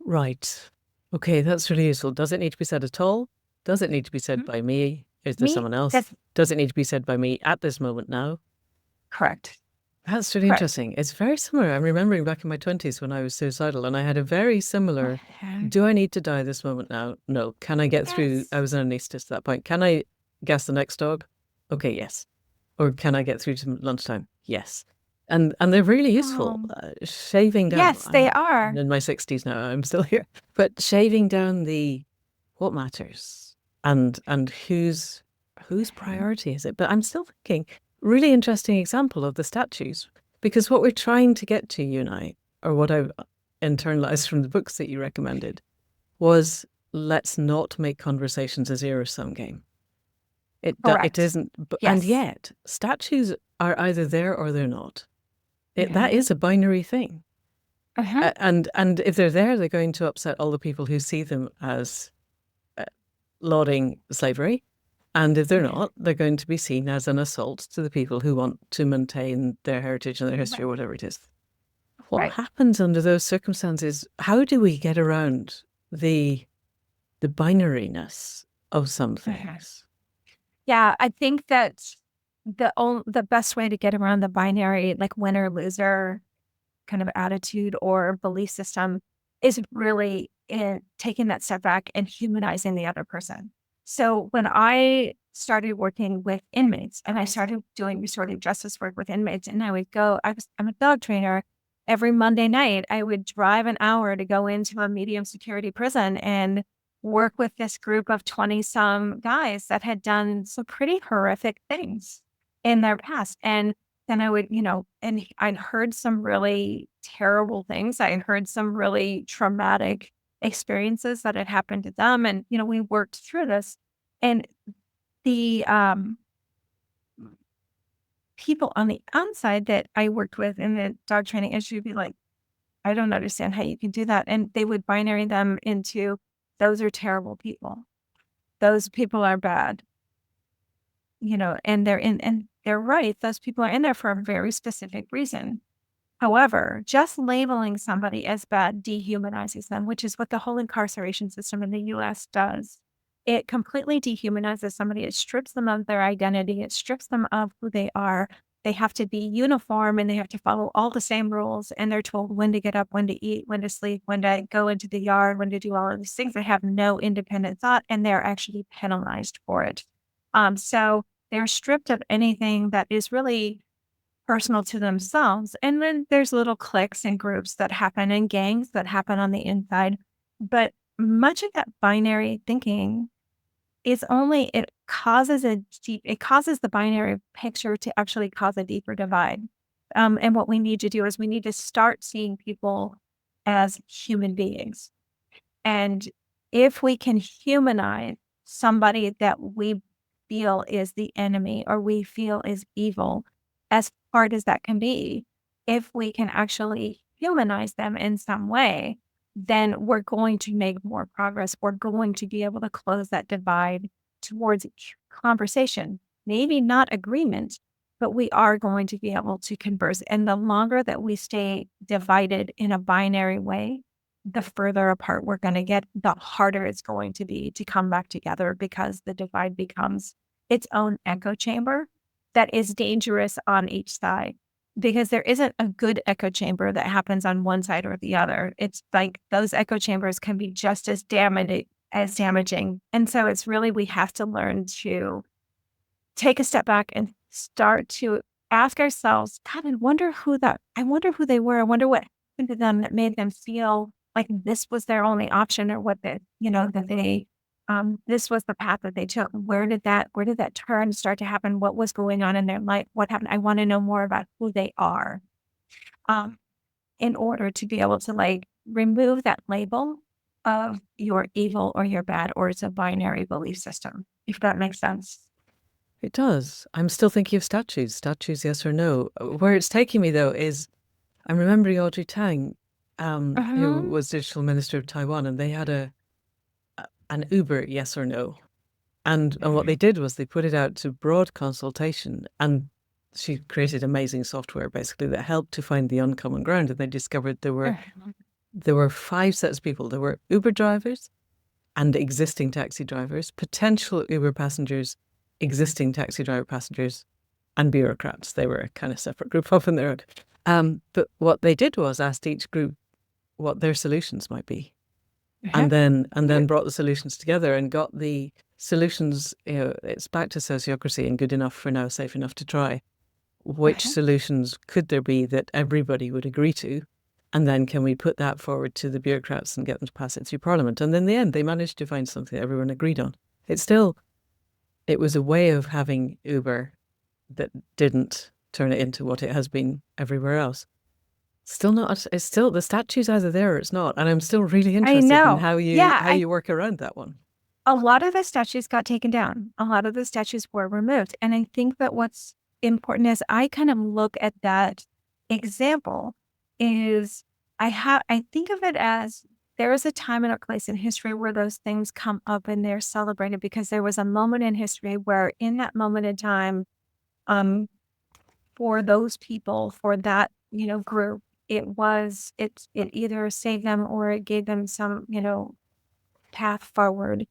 Right. Okay, that's really useful. Does it need to be said at all? Does it need to be said by me? Is there Me? someone else? That's Does it need to be said by me at this moment now? correct. That's really Correct. interesting. It's very similar. I'm remembering back in my 20s when I was suicidal, and I had a very similar, do I need to die this moment now? No. Can I get through? Yes. I was an anesthetist at that point. Can I gas the next dog? Okay, yes. Or can I get through to lunchtime? Yes. And they're really useful. Shaving down. Yes, they are. I'm in my 60s now. I'm still here. But shaving down the what matters and whose priority is it? But I'm still thinking, really interesting example of the statues, because what we're trying to get to, you and I, or what I've internalized from the books that you recommended, was let's not make conversations a zero-sum game. It isn't, Yes. and yet statues are either there or they're not. That Yeah. is a binary thing. Uh-huh. And if they're there, they're going to upset all the people who see them as lauding slavery. And if they're not, they're going to be seen as an assault to the people who want to maintain their heritage and their history, or whatever it is. What happens under those circumstances? How do we get around the binariness of some things? Yeah, I think that the best way to get around the binary, like winner loser kind of attitude or belief system, is really in taking that step back and humanizing the other person. So when I started working with inmates and I started doing restorative justice work with inmates, and I'm a dog trainer. Every Monday night, I would drive an hour to go into a medium security prison and work with this group of 20 some guys that had done some pretty horrific things in their past. And then I would, and I'd heard some really terrible things. I had heard some really traumatic experiences that had happened to them. And, we worked through this. And the people on the outside that I worked with in the dog training industry would be like, I don't understand how you can do that. And they would binary them into, those are terrible people. Those people are bad. And they're right. Those people are in there for a very specific reason. However, just labeling somebody as bad dehumanizes them, which is what the whole incarceration system in the US does. It completely dehumanizes somebody. It strips them of their identity. It strips them of who they are. They have to be uniform and they have to follow all the same rules. And they're told when to get up, when to eat, when to sleep, when to go into the yard, when to do all of these things. They have no independent thought and they're actually penalized for it. So they're stripped of anything that is really personal to themselves. And then there's little cliques and groups that happen and gangs that happen on the inside. But much of that binary thinking it causes the binary picture to actually cause a deeper divide. And what we need to do is we need to start seeing people as human beings. And if we can humanize somebody that we feel is the enemy or we feel is evil, as hard as that can be, if we can actually humanize them in some way, then we're going to make more progress. We're going to be able to close that divide towards conversation, maybe not agreement, but we are going to be able to converse. And the longer that we stay divided in a binary way, the further apart we're going to get, the harder it's going to be to come back together because the divide becomes its own echo chamber that is dangerous on each side. Because there isn't a good echo chamber that happens on one side or the other. It's like those echo chambers can be just as damaging. And so it's really, we have to learn to take a step back and start to ask ourselves, God, I wonder who they were. I wonder what happened to them that made them feel like this was their only option or this was the path that they took. Where did that turn start to happen? What was going on in their life? What happened? I want to know more about who they are, in order to be able to remove that label of you're evil or you're bad, or it's a binary belief system, if that makes sense. It does. I'm still thinking of statues, yes or no. Where it's taking me though is I'm remembering Audrey Tang, who was digital minister of Taiwan, and they had an Uber yes or no. And what they did was they put it out to broad consultation, and she created amazing software basically that helped to find the uncommon ground. And they discovered there were 5 sets of people. There were Uber drivers and existing taxi drivers, potential Uber passengers, existing taxi driver passengers, and bureaucrats. They were a kind of separate group up in their own. But what they did was asked each group what their solutions might be. And then brought the solutions together and got the solutions, it's back to sociocracy and good enough for now, safe enough to try. Which solutions could there be that everybody would agree to? And then can we put that forward to the bureaucrats and get them to pass it through Parliament? And in the end, they managed to find something that everyone agreed on. It was a way of having Uber that didn't turn it into what it has been everywhere else. It's still the statue's either there or it's not. And I'm still really interested in how you work around that one. A lot of the statues got taken down. A lot of the statues were removed. And I think that what's important is I kind of look at that example is I think of it as there is a time and a place in history where those things come up and they're celebrated because there was a moment in history where in that moment in time, for those people, for that, group, it either saved them or it gave them some, path forward.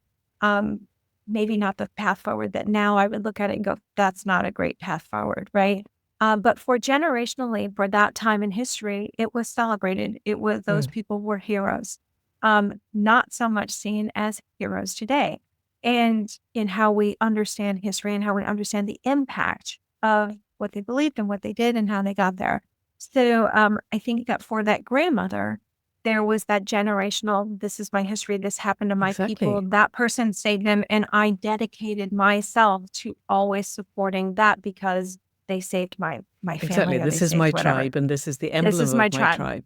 Maybe not the path forward that now I would look at it and go, that's not a great path forward, right? But for that time in history, it was celebrated. Those people were heroes, not so much seen as heroes today. And in how we understand history and how we understand the impact of what they believed and what they did and how they got there. So I think that for that grandmother, there was that generational, this is my history, this happened to my people, that person saved them, and I dedicated myself to always supporting that because they saved my family. Exactly, this is my tribe, and this is the emblem of my tribe.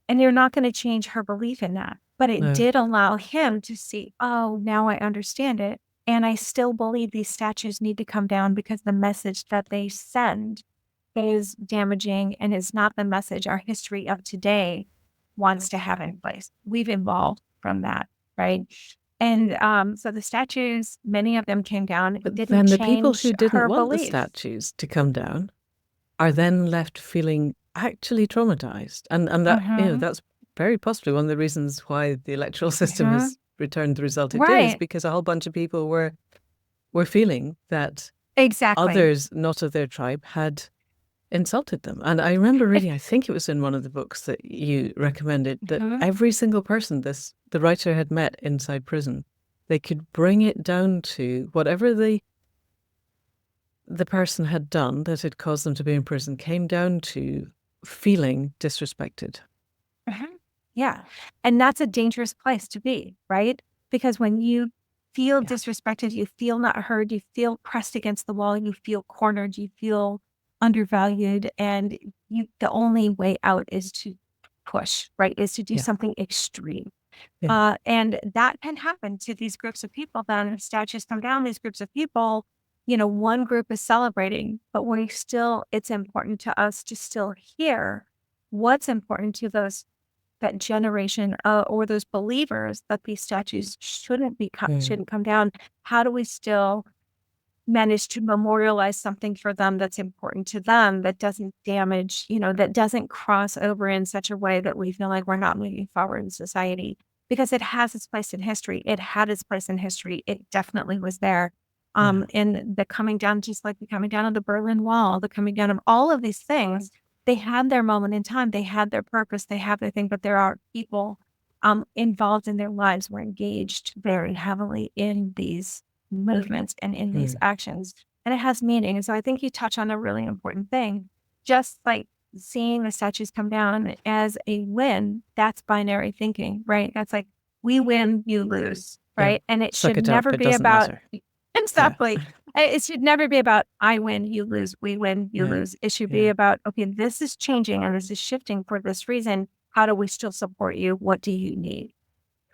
And you're not going to change her belief in that. But it did allow him to see, oh, now I understand it. And I still believe these statues need to come down because the message that they send is damaging and is not the message our history of today wants to have in place. We've evolved from that. right? And so the statues, many of them came down. It But didn't then the people change who didn't her want the belief. statues to come down are then left feeling actually traumatized. And that, that's very possibly one of the reasons why the electoral system has returned the result it did, is because a whole bunch of people were feeling that others not of their tribe had insulted them. And I remember reading, I think it was in one of the books that you recommended, that every single person the writer had met inside prison, they could bring it down to whatever the person had done that had caused them to be in prison, came down to feeling disrespected. Yeah. And that's a dangerous place to be, right? Because when you feel disrespected, you feel not heard, you feel pressed against the wall, you feel cornered, you feel undervalued, and the only way out is to push, right? Is to do something extreme. And that can happen to these groups of people. Then statues come down, these groups of people, one group is celebrating, but it's important to us to still hear what's important to that generation or those believers that these statues shouldn't come down. How do we still manage to memorialize something for them that's important to them, that doesn't damage, that doesn't cross over in such a way that we feel like we're not moving forward in society? Because it has its place in history. It had its place in history. It definitely was there. And the coming down, just like the coming down of the Berlin Wall, the coming down of all of these things, they had their moment in time. They had their purpose. They have their thing, but there are people involved in their lives were engaged very heavily in these movements and in these actions. And it has meaning. And so I think you touch on a really important thing. Just like seeing the statues come down as a win, that's binary thinking, right? That's like, we win, you lose, right? And it should never be about, exactly. It should never be about, I win, you lose, we win, you lose. It should be about, okay, this is changing and this is shifting for this reason. How do we still support you? What do you need?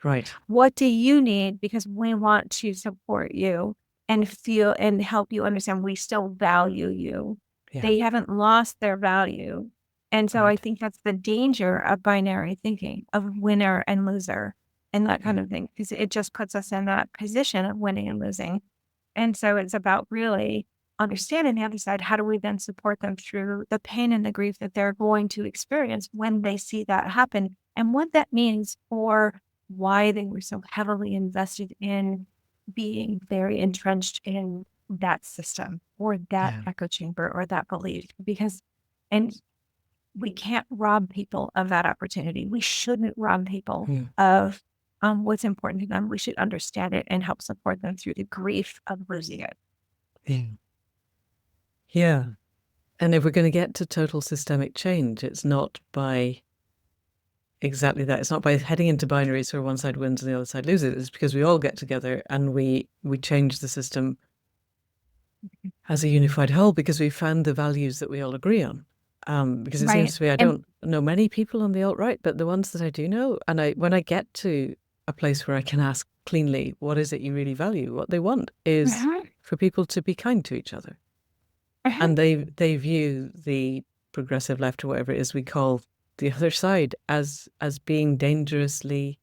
Right. What do you need? Because we want to support you and feel and help you understand we still value you. They haven't lost their value. And so I think that's the danger of binary thinking, of winner and loser and that kind of thing, because it just puts us in that position of winning and losing. And so it's about really understanding the other side. How do we then support them through the pain and the grief that they're going to experience when they see that happen, and what that means for why they were so heavily invested in being very entrenched in that system or that echo chamber or that belief. And we can't rob people of that opportunity. We shouldn't rob people of what's important to them. We should understand it and help support them through the grief of losing it. Yeah. And if we're going to get to total systemic change, it's not by exactly that. It's not by heading into binaries where one side wins and the other side loses. It's because we all get together and we change the system as a unified whole, because we found the values that we all agree on. Because it seems to me, I don't know many people on the alt-right, but the ones that I do know, and when I get to a place where I can ask cleanly, what is it you really value? What they want is for people to be kind to each other. And they view the progressive left, or whatever it is we call the other side, as being dangerously,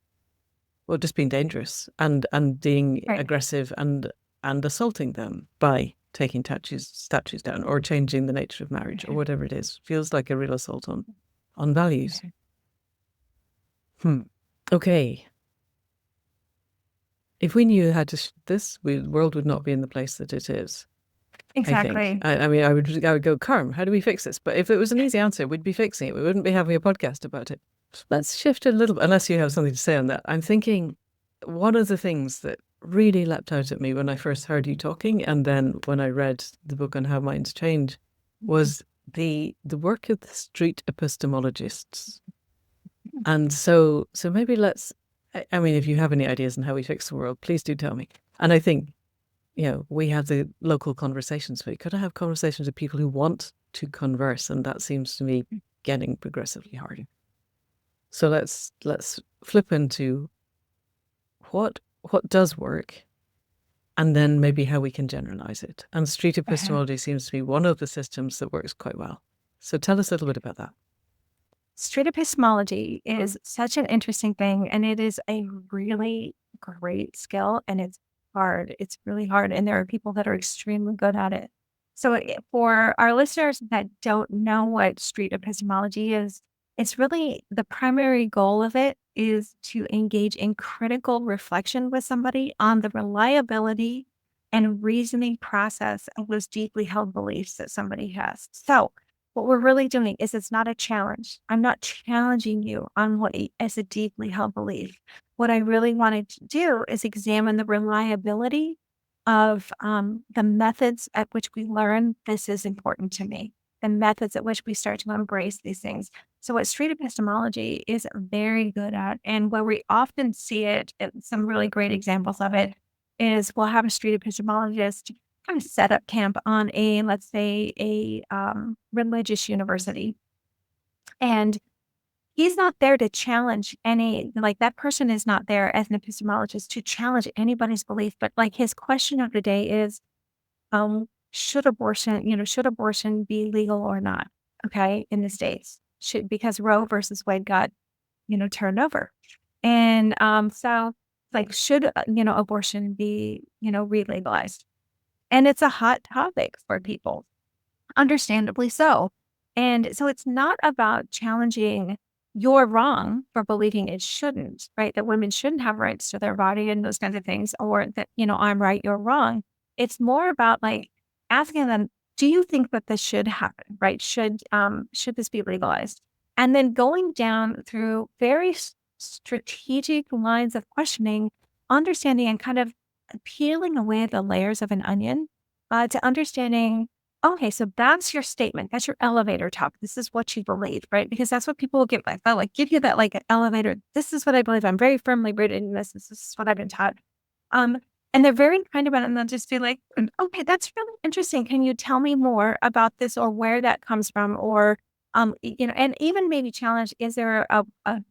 well, just being dangerous and being aggressive and assaulting them by taking statues down or changing the nature of marriage or whatever it is. Feels like a real assault on values. Okay. If we knew how to this, the world would not be in the place that it is. Exactly. I mean, I would go, Carm, how do we fix this? But if it was an easy answer, we'd be fixing it. We wouldn't be having a podcast about it. Let's shift a little bit, unless you have something to say on that. I'm thinking one of the things that really leapt out at me when I first heard you talking, and then when I read the book on how minds change, was the work of the street epistemologists. And so maybe let's, I mean, if you have any ideas on how we fix the world, please do tell me. And I think, we have the local conversations, but you could have conversations with people who want to converse, and that seems to me getting progressively harder. So let's flip into what does work, and then maybe how we can generalize it. And street epistemology seems to be one of the systems that works quite well. So tell us a little bit about that. Street epistemology is such an interesting thing, and it is a really great skill, and it's hard. It's really hard. And there are people that are extremely good at it. So for our listeners that don't know what street epistemology is, it's really the primary goal of it is to engage in critical reflection with somebody on the reliability and reasoning process of those deeply held beliefs that somebody has. So what we're really doing is it's not a challenge. I'm not challenging you on what is a deeply held belief. What I really wanted to do is examine the reliability of the methods at which we learn this is important to me, the methods at which we start to embrace these things. So, what street epistemology is very good at, and where we often see it, and some really great examples of it, is we'll have a street epistemologist kind of set up camp on a, let's say, a religious university. And he's not there to challenge any, like that person is not there as an epistemologist to challenge anybody's belief. But like his question of the day is, should abortion be legal or not? Okay, in the States. Because Roe versus Wade got, turned over. And so like should abortion be, re-legalized? And it's a hot topic for people, understandably so. And so it's not about challenging you're wrong for believing it shouldn't, right? That women shouldn't have rights to their body and those kinds of things, or that, I'm right, you're wrong. It's more about like asking them, do you think that this should happen, right? Should this be legalized? And then going down through very strategic lines of questioning, understanding and kind of peeling away the layers of an onion to understanding, okay, so that's your statement. That's your elevator talk. This is what you believe, right? Because that's what people will give. Like, they'll like give you that like elevator. This is what I believe. I'm very firmly rooted in this. This is what I've been taught. And they're very kind about it. And they'll just be like, okay, that's really interesting. Can you tell me more about this or where that comes from? Or, and even maybe challenge, is there a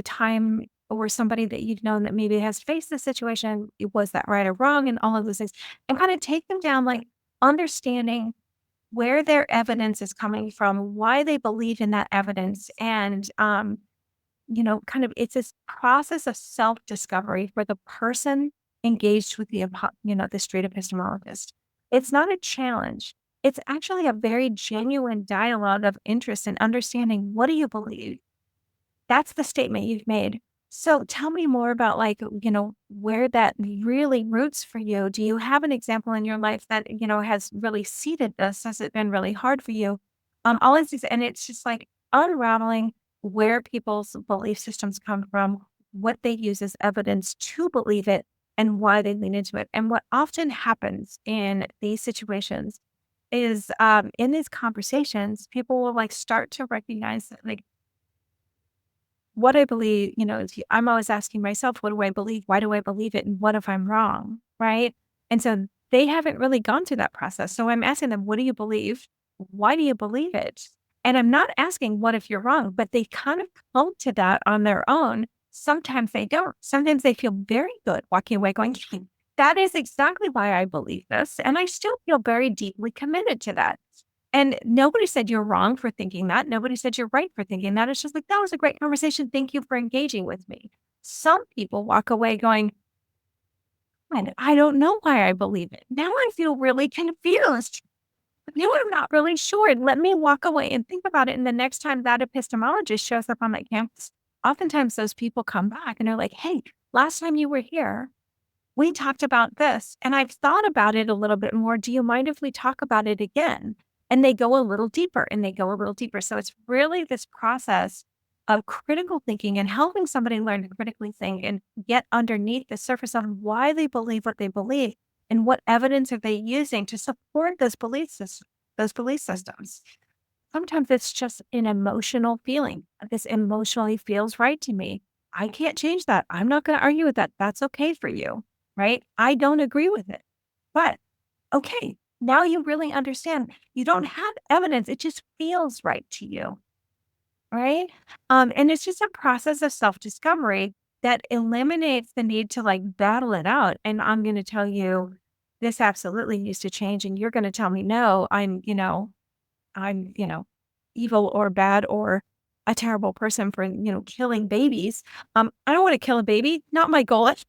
time or somebody that you've known that maybe has faced this situation? Was that right or wrong? And all of those things, and kind of take them down, like understanding where their evidence is coming from, why they believe in that evidence. And, kind of it's this process of self-discovery for the person engaged with the street epistemologist. It's not a challenge. It's actually a very genuine dialogue of interest in understanding, what do you believe? That's the statement you've made. So tell me more about like, where that really roots for you. Do you have an example in your life that, has really seeded this? Has it been really hard for you? All of these, and it's just like unraveling where people's belief systems come from, what they use as evidence to believe it, and why they lean into it. And what often happens in these situations is in these conversations, people will like start to recognize that like, what I believe, I'm always asking myself, what do I believe? Why do I believe it? And what if I'm wrong? Right. And so they haven't really gone through that process. So I'm asking them, what do you believe? Why do you believe it? And I'm not asking, what if you're wrong? But they kind of come to that on their own. Sometimes they don't. Sometimes they feel very good walking away going, that is exactly why I believe this. And I still feel very deeply committed to that. And nobody said you're wrong for thinking that. Nobody said you're right for thinking that. It's just like, that was a great conversation. Thank you for engaging with me. Some people walk away going, and I don't know why I believe it. Now I feel really confused. Now I'm not really sure. And let me walk away and think about it. And the next time that epistemologist shows up on that campus, oftentimes those people come back and they're like, hey, last time you were here, we talked about this and I've thought about it a little bit more. Do you mind if we talk about it again? And they go a little deeper and they go a little deeper. So it's really this process of critical thinking and helping somebody learn to critically think and get underneath the surface of why they believe what they believe and what evidence are they using to support those belief systems. Sometimes it's just an emotional feeling. This emotionally feels right to me. I can't change that. I'm not going to argue with that. That's okay for you, right? I don't agree with it, but okay. Now you really understand. You don't have evidence. It just feels right to you, right? And it's just a process of self-discovery that eliminates the need to like battle it out. And I'm going to tell you, this absolutely needs to change. And you're going to tell me, no, I'm evil or bad or a terrible person for, killing babies. I don't want to kill a baby. Not my goal. It's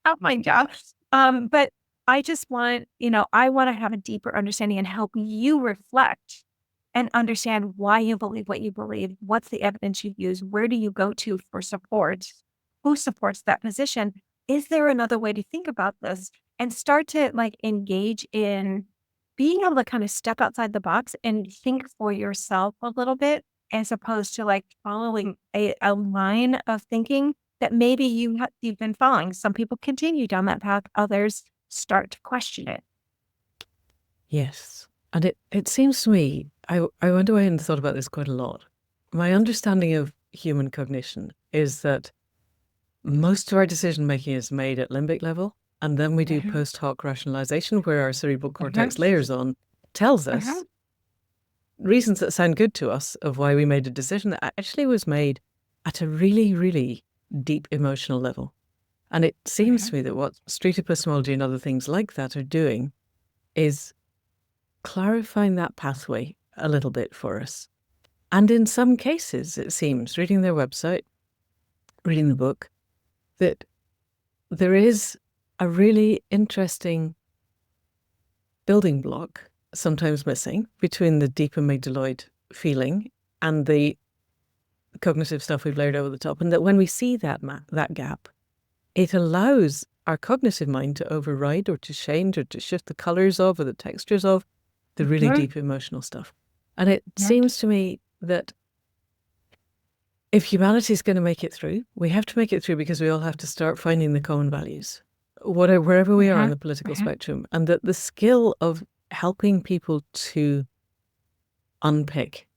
not my job. But I just want, I want to have a deeper understanding and help you reflect and understand why you believe what you believe. What's the evidence you use? Where do you go to for support? Who supports that position? Is there another way to think about this? And start to engage in being able to kind of step outside the box and think for yourself a little bit, as opposed to following a line of thinking that maybe you've been following. Some people continue down that path. Others start to question it. Yes. And it seems to me, I went away and thought about this quite a lot. My understanding of human cognition is that most of our decision making is made at limbic level, and then we do post hoc rationalization where our cerebral cortex layers on, tells us reasons that sound good to us of why we made a decision that actually was made at a really, really deep emotional level. And it seems to me that what street epistemology and other things like that are doing is clarifying that pathway a little bit for us. And in some cases, it seems, reading their website, reading the book, that there is a really interesting building block, sometimes missing, between the deep amygdaloid feeling and the cognitive stuff we've layered over the top. And that when we see that gap, it allows our cognitive mind to override or to change or to shift the colors of or the textures of the really deep emotional stuff. And it seems to me that if humanity is going to make it through, we have to make it through because we all have to start finding the common values, wherever we are on the political spectrum. And that the skill of helping people to unpick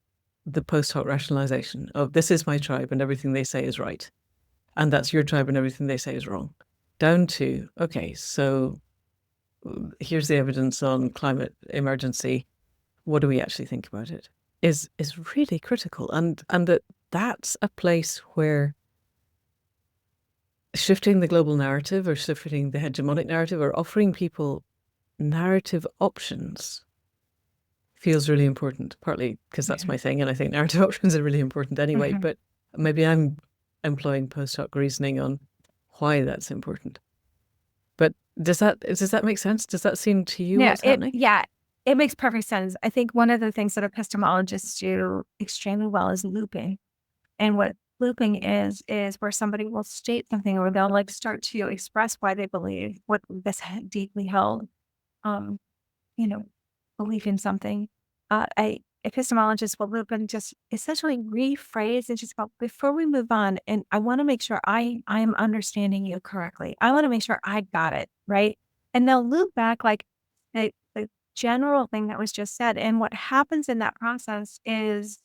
the post hoc rationalization of this is my tribe and everything they say is right, and that's your tribe and everything they say is wrong, down to, okay, so here's the evidence on climate emergency. What do we actually think about it? Is really critical. And that's a place where shifting the global narrative or shifting the hegemonic narrative or offering people narrative options feels really important, partly because that's my thing. And I think narrative options are really important anyway, but maybe I'm employing post hoc reasoning on why that's important. But does that make sense? Does that seem to you what's happening? It makes perfect sense. I think one of the things that epistemologists do extremely well is looping. And what looping is where somebody will state something or they'll start to express why they believe what this deeply held, belief in something. Epistemologists will loop and just essentially rephrase and just go, before we move on, and I want to make sure I am understanding you correctly. I want to make sure I got it, right? And they'll loop back the general thing that was just said. And what happens in that process is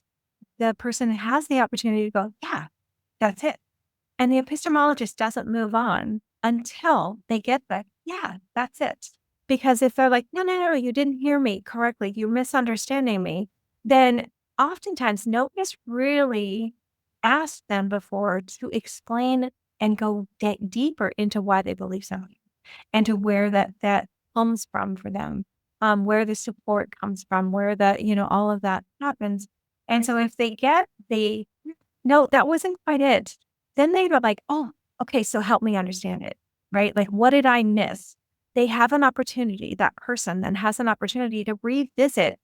the person has the opportunity to go, yeah, that's it. And the epistemologist doesn't move on until they get that, yeah, that's it. Because if they're like, no, you didn't hear me correctly, you're misunderstanding me, then oftentimes nobody's really asked them before to explain and go deeper into why they believe something and to where that comes from for them, where the support comes from, where all of that happens. And so if they get no, that wasn't quite it, then they go like, oh, okay, so help me understand it, right? Like, what did I miss? They have an opportunity, that person then has an opportunity to revisit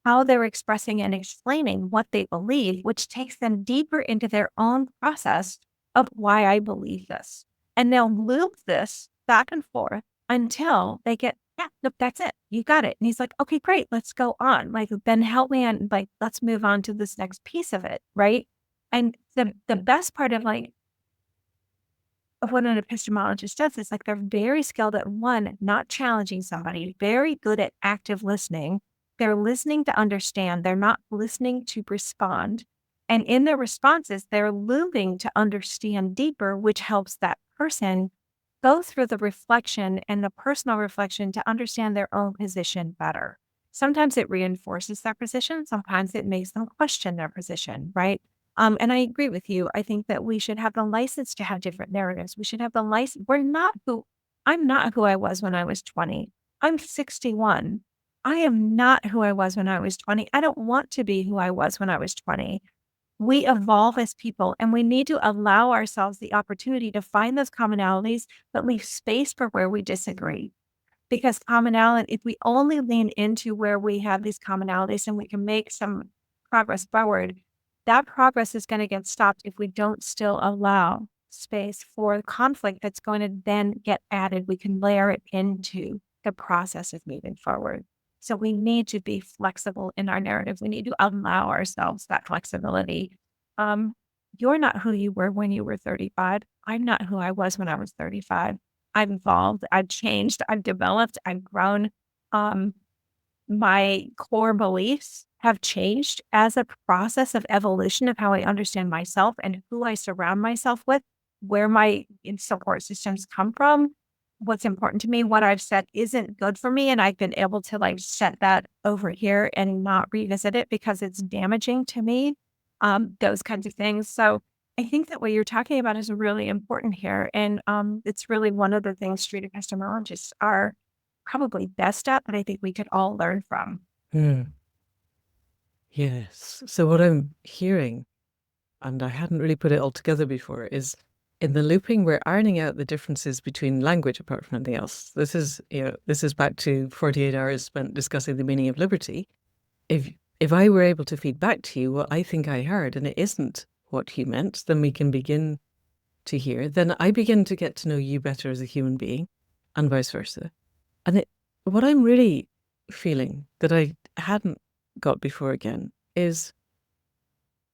how they're expressing and explaining what they believe, which takes them deeper into their own process of why I believe this. And they'll loop this back and forth until they get, yeah, nope, that's it. You got it. And he's like, okay, great. Let's go on. Then help me on, let's move on to this next piece of it. Right. And the best part of what an epistemologist does is they're very skilled at one, not challenging somebody, very good at active listening. They're listening to understand. They're not listening to respond. And in their responses, they're looping to understand deeper, which helps that person go through the reflection and the personal reflection to understand their own position better. Sometimes it reinforces their position. Sometimes it makes them question their position, right? And I agree with you. I think that we should have the license to have different narratives. We should have the license. I'm not who I was when I was 20. I'm 61. I am not who I was when I was 20. I don't want to be who I was when I was 20. We evolve as people, and we need to allow ourselves the opportunity to find those commonalities, but leave space for where we disagree. Because commonality, if we only lean into where we have these commonalities and we can make some progress forward, that progress is going to get stopped if we don't still allow space for conflict that's going to then get added. We can layer it into the process of moving forward. So we need to be flexible in our narrative. We need to allow ourselves that flexibility. Um, you're not who you were when you were 35. I'm not who I was when I was 35. I've evolved, I've changed, I've developed, I've grown. Um, my core beliefs have changed as a process of evolution of how I understand myself and who I surround myself with, where my support systems come from, what's important to me, what I've said isn't good for me. And I've been able to like set that over here and not revisit it because it's damaging to me, those kinds of things. So I think that what you're talking about is really important here. And it's really one of the things street epistemologists are probably best at that I think we could all learn from. Yes. So what I'm hearing, and I hadn't really put it all together before, is in the looping, we're ironing out the differences between language apart from anything else. This is back to 48 hours spent discussing the meaning of liberty. If I were able to feed back to you what I think I heard, and it isn't what you meant, then we can begin to hear. Then I begin to get to know you better as a human being, and vice versa. And what I'm really feeling that I hadn't got before again is,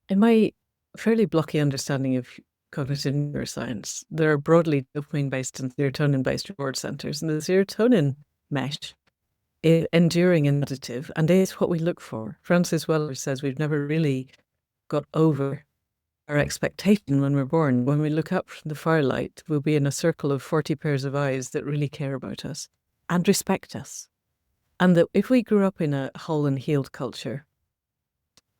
in my fairly blocky understanding of cognitive neuroscience, there are broadly dopamine-based and serotonin-based reward centers, and the serotonin mesh is enduring and additive, and is what we look for. Francis Weller says we've never really got over our expectation when we're born. When we look up from the firelight, we'll be in a circle of 40 pairs of eyes that really care about us and respect us. And that if we grew up in a whole and healed culture,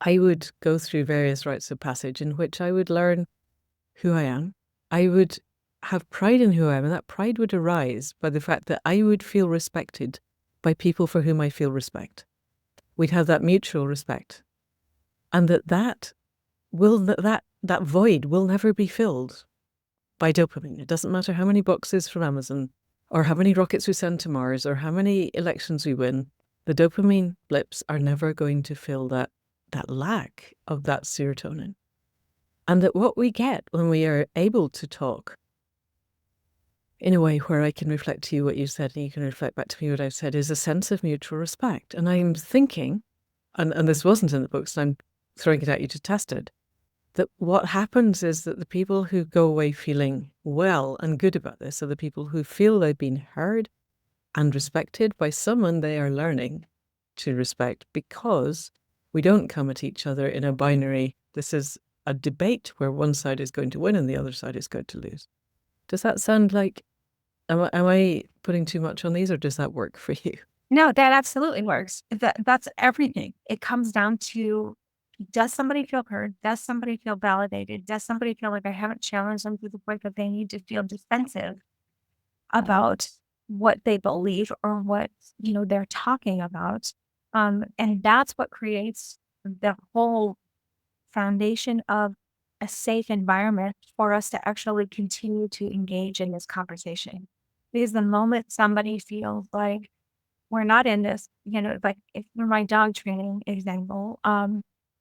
I would go through various rites of passage in which I would learn who I am. I would have pride in who I am, and that pride would arise by the fact that I would feel respected by people for whom I feel respect. We'd have that mutual respect. And that void will never be filled by dopamine. It doesn't matter how many boxes from Amazon, or how many rockets we send to Mars, or how many elections we win. The dopamine blips are never going to fill that lack of that serotonin. And that what we get when we are able to talk in a way where I can reflect to you what you said and you can reflect back to me what I've said is a sense of mutual respect. And I'm thinking, and this wasn't in the books, and I'm throwing it at you to test it, that what happens is that the people who go away feeling well and good about this are the people who feel they've been heard and respected by someone they are learning to respect, because we don't come at each other in a binary, this is a debate where one side is going to win and the other side is going to lose. Does that sound like, am I putting too much on these, or does that work for you? No, that absolutely works. That's everything. It comes down to, does somebody feel heard? Does somebody feel validated? Does somebody feel like I haven't challenged them to the point that they need to feel defensive about what they believe or what, they're talking about? And that's what creates the whole foundation of a safe environment for us to actually continue to engage in this conversation. Because the moment somebody feels like we're not in this, like if for my dog training example,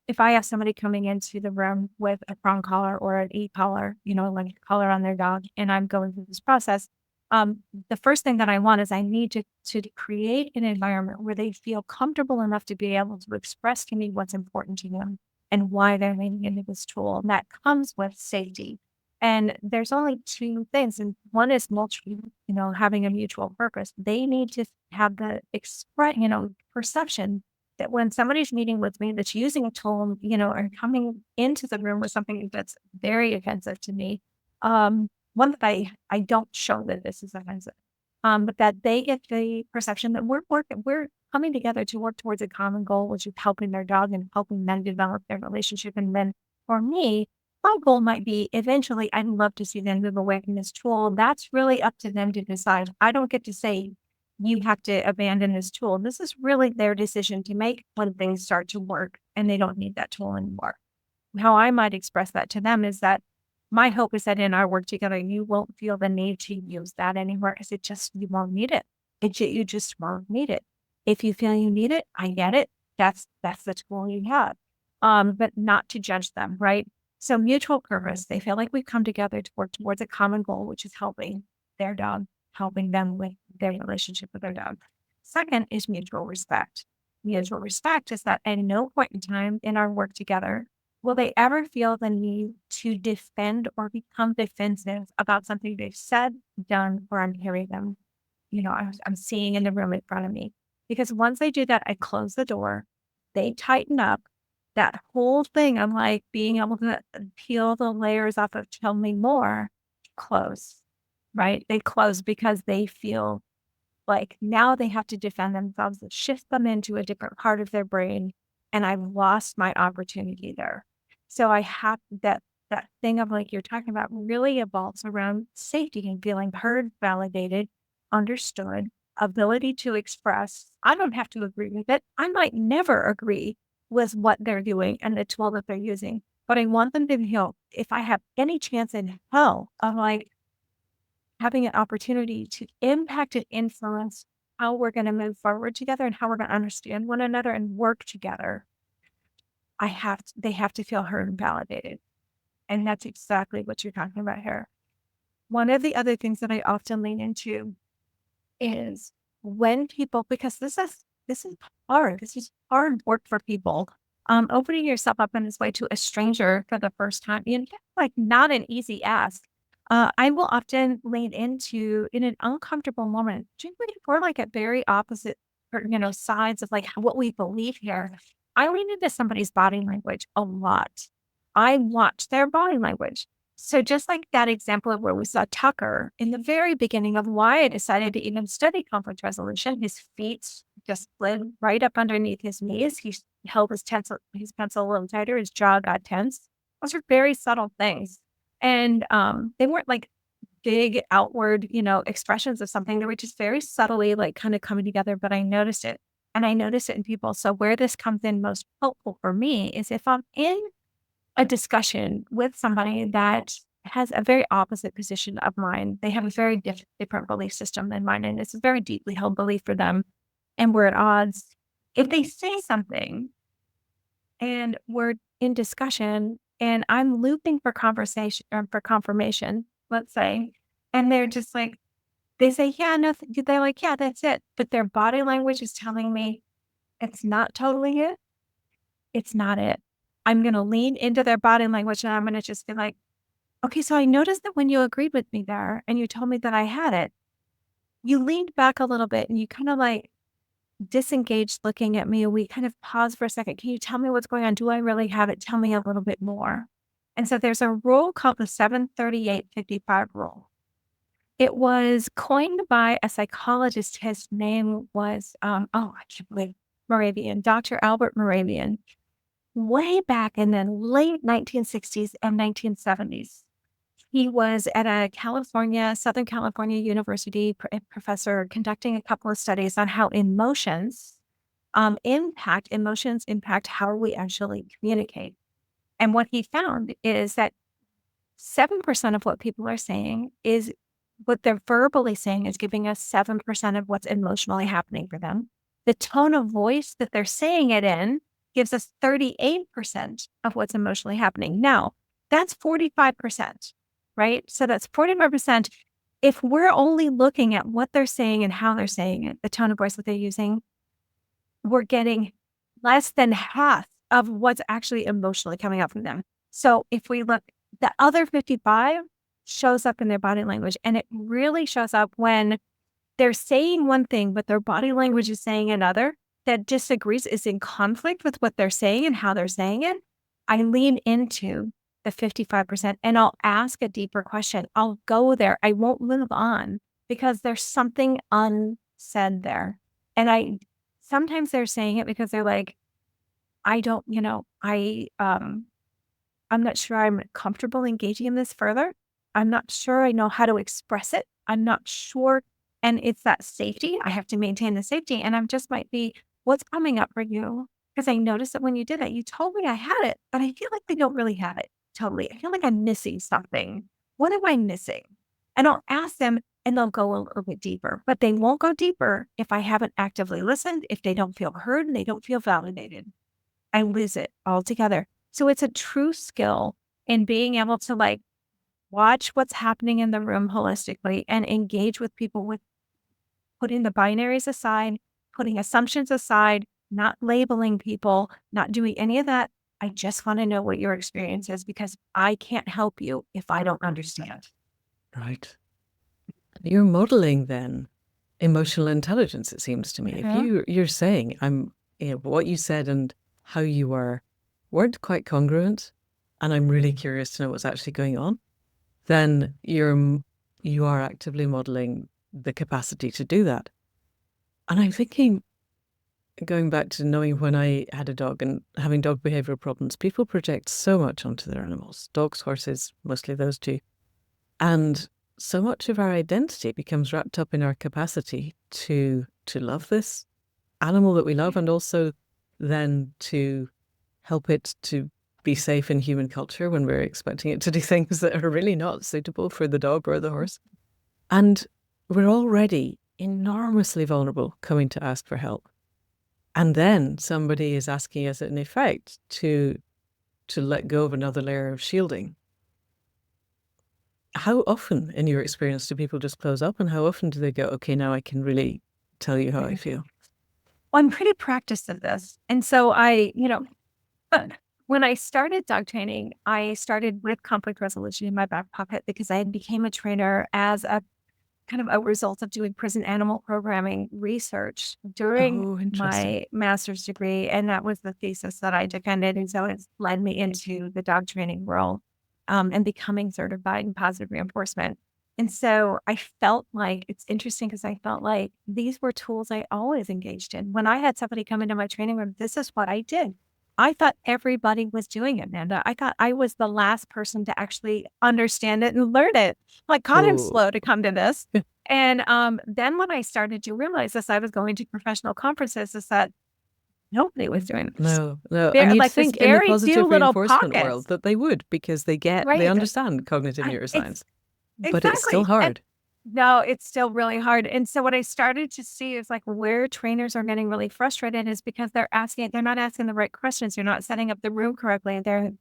if I have somebody coming into the room with a prong collar or an e-collar, like a collar on their dog, and I'm going through this process, the first thing that I want is I need to create an environment where they feel comfortable enough to be able to express to me what's important to them and why they're leaning into this tool. And that comes with safety. And there's only two things. And one is having a mutual purpose. They need to have the perception that when somebody's meeting with me that's using a tool, or coming into the room with something that's very offensive to me, one that I don't show that this is offensive, but that they get the perception that we're coming together to work towards a common goal, which is helping their dog and helping them develop their relationship. And then for me, my goal might be eventually I'd love to see them move away from this tool. That's really up to them to decide. I don't get to say, you have to abandon this tool. This is really their decision to make when things start to work and they don't need that tool anymore. how I might express that to them is that my hope is that in our work together, you won't feel the need to use that anymore because you won't need it. You just won't need it. If you feel you need it, I get it. That's the tool you have. But not to judge them, right? So mutual purpose, they feel like we've come together to work towards a common goal, which is helping their dog, helping them with their relationship with their dog. Second is mutual respect. Mutual respect is that at no point in time in our work together will they ever feel the need to defend or become defensive about something they've said, done, or I'm hearing them, I'm seeing in the room in front of me. Because once they do that, I close the door, they tighten up. That whole thing, I'm like being able to peel the layers off of tell me more, close, right? They close because they feel like now they have to defend themselves and shift them into a different part of their brain. And I've lost my opportunity there. So I have that thing of like you're talking about really evolves around safety and feeling heard, validated, understood, ability to express. I don't have to agree with it. I might never agree with what they're doing and the tool that they're using, but I want them to feel if I have any chance in hell of like having an opportunity to impact and influence how we're going to move forward together and how we're going to understand one another and work together, they have to feel heard and validated. And that's exactly what you're talking about here. One of the other things that I often lean into is when people, because this is hard. This is hard work for people. Opening yourself up in this way to a stranger for the first time, like not an easy ask. I will often lean into in an uncomfortable moment, generally if we're like at very opposite, sides of like what we believe here. I lean into somebody's body language a lot. I watch their body language. So just like that example of where we saw Tucker in the very beginning of why I decided to even study conflict resolution, his feet just slid right up underneath his knees. He held his pencil a little tighter. His jaw got tense. Those are very subtle things. And they weren't like big outward, expressions of something. They were just very subtly like kind of coming together, but I noticed it. And I noticed it in people. So where this comes in most helpful for me is if I'm in a discussion with somebody that has a very opposite position of mine. They have a very different belief system than mine, and it's a very deeply held belief for them, and we're at odds. If they say something and we're in discussion and I'm looping for conversation or for confirmation, let's say, and they're just like, they say, yeah, no, they're like, yeah, that's it. But their body language is telling me it's not totally it. It's not it. I'm going to lean into their body language and I'm going to just be like, okay, so I noticed that when you agreed with me there and you told me that I had it, you leaned back a little bit and you kind of like disengaged looking at me. And we kind of paused for a second. Can you tell me what's going on? Do I really have it? Tell me a little bit more. And so there's a rule called the 738-55 rule. It was coined by a psychologist. His name was, I can't believe, Moravian, Dr. Albert Moravian, way back in the late 1960s and 1970s. He was at a Southern California University professor conducting a couple of studies on how emotions impact how we actually communicate. And what he found is that 7% of what people are saying is what they're verbally saying is giving us 7% of what's emotionally happening for them. The tone of voice that they're saying it in gives us 38% of what's emotionally happening. Now, that's 45%, right? So that's 45%. If we're only looking at what they're saying and how they're saying it, the tone of voice that they're using, we're getting less than half of what's actually emotionally coming out from them. So if we look, the other 55 shows up in their body language, and it really shows up when they're saying one thing, but their body language is saying another that disagrees, is in conflict with what they're saying and how they're saying it. I lean into the 55% and I'll ask a deeper question. I'll go there. I won't move on because there's something unsaid there. And sometimes they're saying it because they're like, I'm not sure I'm comfortable engaging in this further. I'm not sure I know how to express it. I'm not sure. And it's that safety. I have to maintain the safety. And I'm just might be, what's coming up for you because I noticed that when you did that, you told me I had it, but I feel like I don't really have it totally. I feel like I'm missing something. What am I missing? And I'll ask them and they'll go a little bit deeper, but they won't go deeper if I haven't actively listened, if they don't feel heard and they don't feel validated. I lose it altogether. So it's a true skill in being able to like watch what's happening in the room holistically and engage with people with putting the binaries aside, putting assumptions aside, not labeling people, not doing any of that. I just want to know what your experience is because I can't help you if I don't understand. Right. You're modeling then emotional intelligence, it seems to me. If you're saying what you said and how you were weren't quite congruent, and I'm really curious to know what's actually going on, then you are actively modeling the capacity to do that. And I'm thinking, going back to knowing when I had a dog and having dog behavioral problems, people project so much onto their animals, dogs, horses, mostly those two. And so much of our identity becomes wrapped up in our capacity to love this animal that we love, and also then to help it to be safe in human culture when we're expecting it to do things that are really not suitable for the dog or the horse. And we're already enormously vulnerable coming to ask for help. And then somebody is asking us, in effect, to let go of another layer of shielding. How often, in your experience, do people just close up, and how often do they go, okay, now I can really tell you how I feel? Well, I'm pretty practiced at this. And so when I started dog training, I started with conflict resolution in my back pocket because I became a trainer as a kind of a result of doing prison animal programming research during my master's degree. And that was the thesis that I defended. And so it's led me into the dog training world and becoming certified in positive reinforcement. And so I felt like it's interesting because I felt like these were tools I always engaged in. When I had somebody come into my training room, this is what I did. I thought everybody was doing it, Amanda. I thought I was the last person to actually understand it and learn it. Like, God, I'm slow to come to this. And then when I started to realize this, I was going to professional conferences, is that nobody was doing this. No. And you'd like think in the positive reinforcement world that they would, because they understand cognitive neuroscience. But it's still hard. No, it's still really hard. And so what I started to see is like where trainers are getting really frustrated is because they're not asking the right questions. They're not setting up the room correctly. They're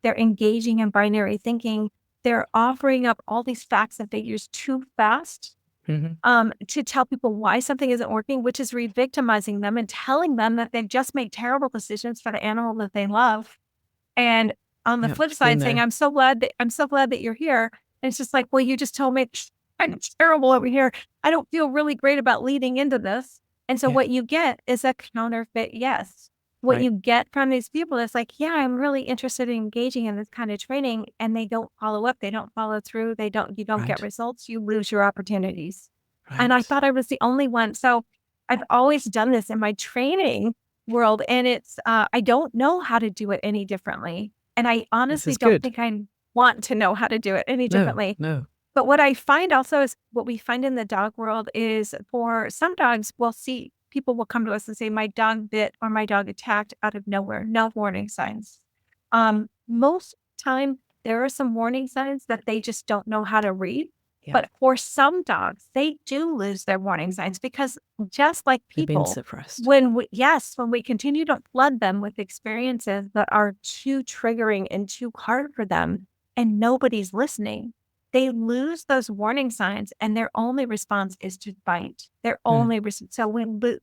engaging in binary thinking. They're offering up all these facts and figures too fast to tell people why something isn't working, which is re-victimizing them and telling them that they've just made terrible decisions for the animal that they love. And on the flip side, saying, I'm so glad that you're here. And it's just like, well, you just told me I'm terrible over here. I don't feel really great about leading into this. And so what you get is a counterfeit yes. What you get from these people is like, yeah, I'm really interested in engaging in this kind of training. And they don't follow up. They don't follow through. You don't get results. You lose your opportunities. And I thought I was the only one. So I've always done this in my training world. And it's, I don't know how to do it any differently. And I honestly don't think I want to know how to do it any differently. No. But what I find also is what we find in the dog world is for some dogs, people will come to us and say, my dog bit or my dog attacked out of nowhere, no warning signs. Most time, there are some warning signs that they just don't know how to read. Yeah. But for some dogs, they do lose their warning signs because just like people, they've been suppressed. when we continue to flood them with experiences that are too triggering and too hard for them and nobody's listening, they lose those warning signs and their only response is to bite. So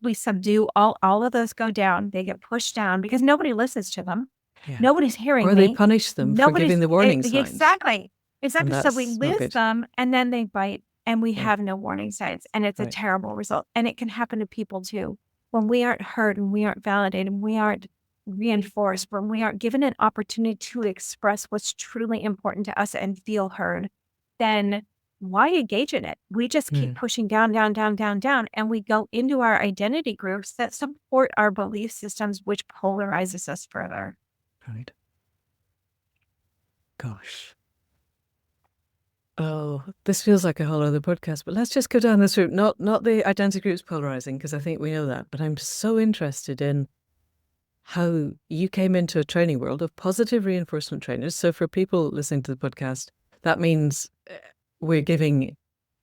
we subdue all of those go down. They get pushed down because nobody listens to them. Yeah. Nobody's hearing me. Or they punish them for giving the warning signs. Exactly. So we lose them and then they bite and we have no warning signs. And it's a terrible result. And it can happen to people too. When we aren't heard and we aren't validated, and we aren't reinforced, when we aren't given an opportunity to express what's truly important to us and feel heard, then why engage in it? We just keep pushing down, and we go into our identity groups that support our belief systems, which polarizes us further. Right. Gosh. Oh, this feels like a whole other podcast, but let's just go down this route. Not the identity groups polarizing, because I think we know that, but I'm so interested in how you came into a training world of positive reinforcement trainers. So for people listening to the podcast, that means we're giving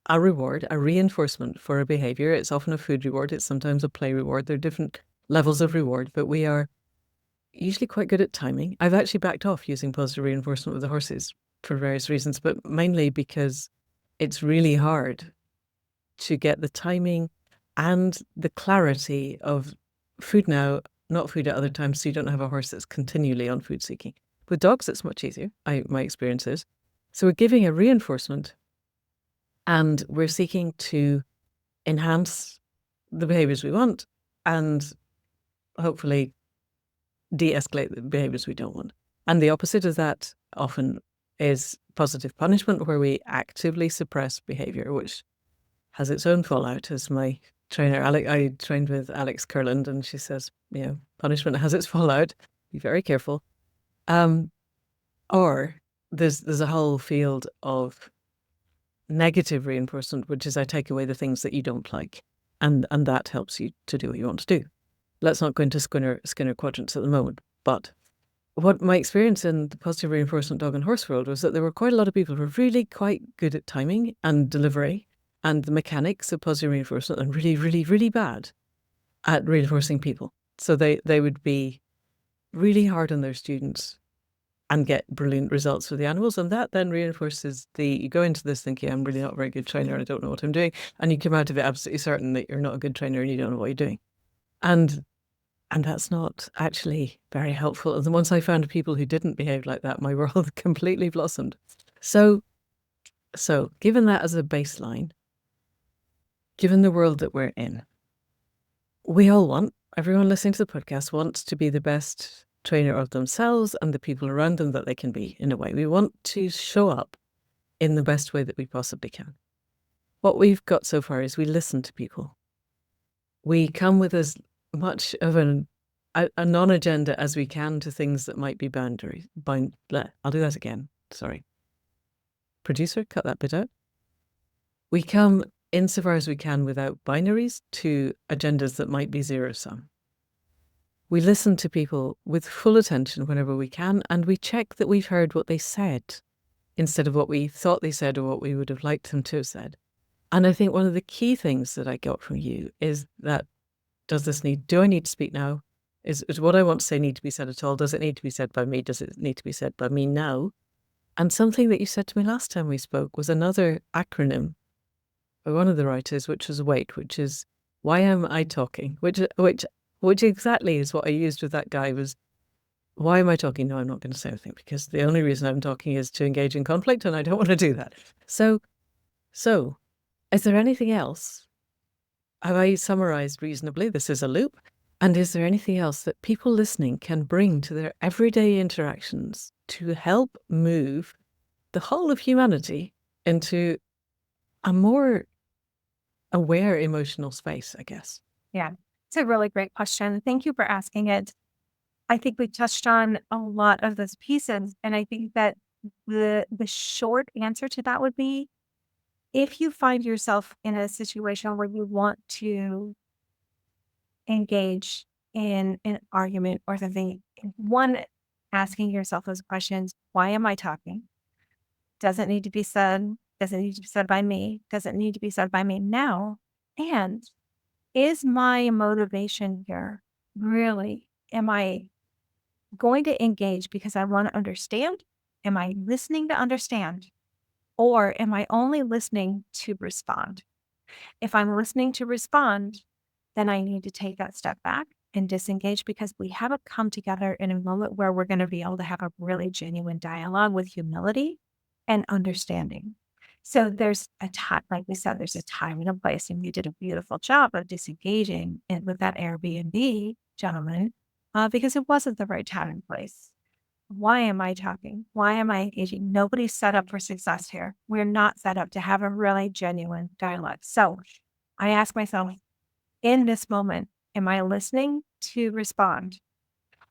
a reward, a reinforcement for a behavior. It's often a food reward. It's sometimes a play reward. There are different levels of reward, but we are usually quite good at timing. I've actually backed off using positive reinforcement with the horses for various reasons, but mainly because it's really hard to get the timing and the clarity of food now, not food at other times, so you don't have a horse that's continually on food seeking. With dogs, it's much easier, my experience is. So we're giving a reinforcement and we're seeking to enhance the behaviors we want and hopefully de-escalate the behaviors we don't want. And the opposite of that often is positive punishment, where we actively suppress behavior, which has its own fallout. As my trainer, I trained with Alex Kurland, and she says, punishment has its fallout. Be very careful. Or there's a whole field of negative reinforcement, which is I take away the things that you don't like, and that helps you to do what you want to do. Let's not go into Skinner quadrants at the moment, but what my experience in the positive reinforcement dog and horse world was that there were quite a lot of people who were really quite good at timing and delivery and the mechanics of positive reinforcement, and really, really, really bad at reinforcing people. So they would be really hard on their students and get brilliant results for the animals. And that then reinforces you go into this thinking, I'm really not a very good trainer, I don't know what I'm doing. And you come out of it absolutely certain that you're not a good trainer and you don't know what you're doing. And that's not actually very helpful. And then once I found people who didn't behave like that, my world completely blossomed. So given that as a baseline, given the world that we're in, everyone listening to the podcast wants to be the best trainer of themselves and the people around them that they can be, in a way. We want to show up in the best way that we possibly can. What we've got so far is we listen to people. We come with as much of a non-agenda as we can to things that might be boundaries. I'll do that again. Sorry. Producer, cut that bit out. We come insofar as we can without binaries to agendas that might be zero-sum. We listen to people with full attention whenever we can, and we check that we've heard what they said instead of what we thought they said or what we would have liked them to have said. And I think one of the key things that I got from you is that do I need to speak now? Is what I want to say need to be said at all? Does it need to be said by me? Does it need to be said by me now? And something that you said to me last time we spoke was another acronym by one of the writers, which was WAIT, which is why am I talking? Which exactly is what I used with that guy was, why am I talking? No, I'm not going to say anything because the only reason I'm talking is to engage in conflict and I don't want to do that. So is there anything else? Have I summarized reasonably? This is a loop. And is there anything else that people listening can bring to their everyday interactions to help move the whole of humanity into a more aware emotional space, I guess? Yeah, it's a really great question. Thank you for asking it. I think we touched on a lot of those pieces, and I think that the short answer to that would be, if you find yourself in a situation where you want to engage in an argument or something, one, asking yourself those questions: why am I talking? Doesn't need to be said. Doesn't need to be said by me. Doesn't need to be said by me now. And is my motivation here really, am I going to engage because I want to understand? Am I listening to understand? Or am I only listening to respond? If I'm listening to respond, then I need to take that step back and disengage, because we haven't come together in a moment where we're going to be able to have a really genuine dialogue with humility and understanding. So there's a time, like we said, there's a time and a place, and you did a beautiful job of disengaging with that Airbnb gentleman because it wasn't the right time and place. Why am I talking? Why am I engaging? Nobody's set up for success here. We're not set up to have a really genuine dialogue. So I ask myself, in this moment, am I listening to respond,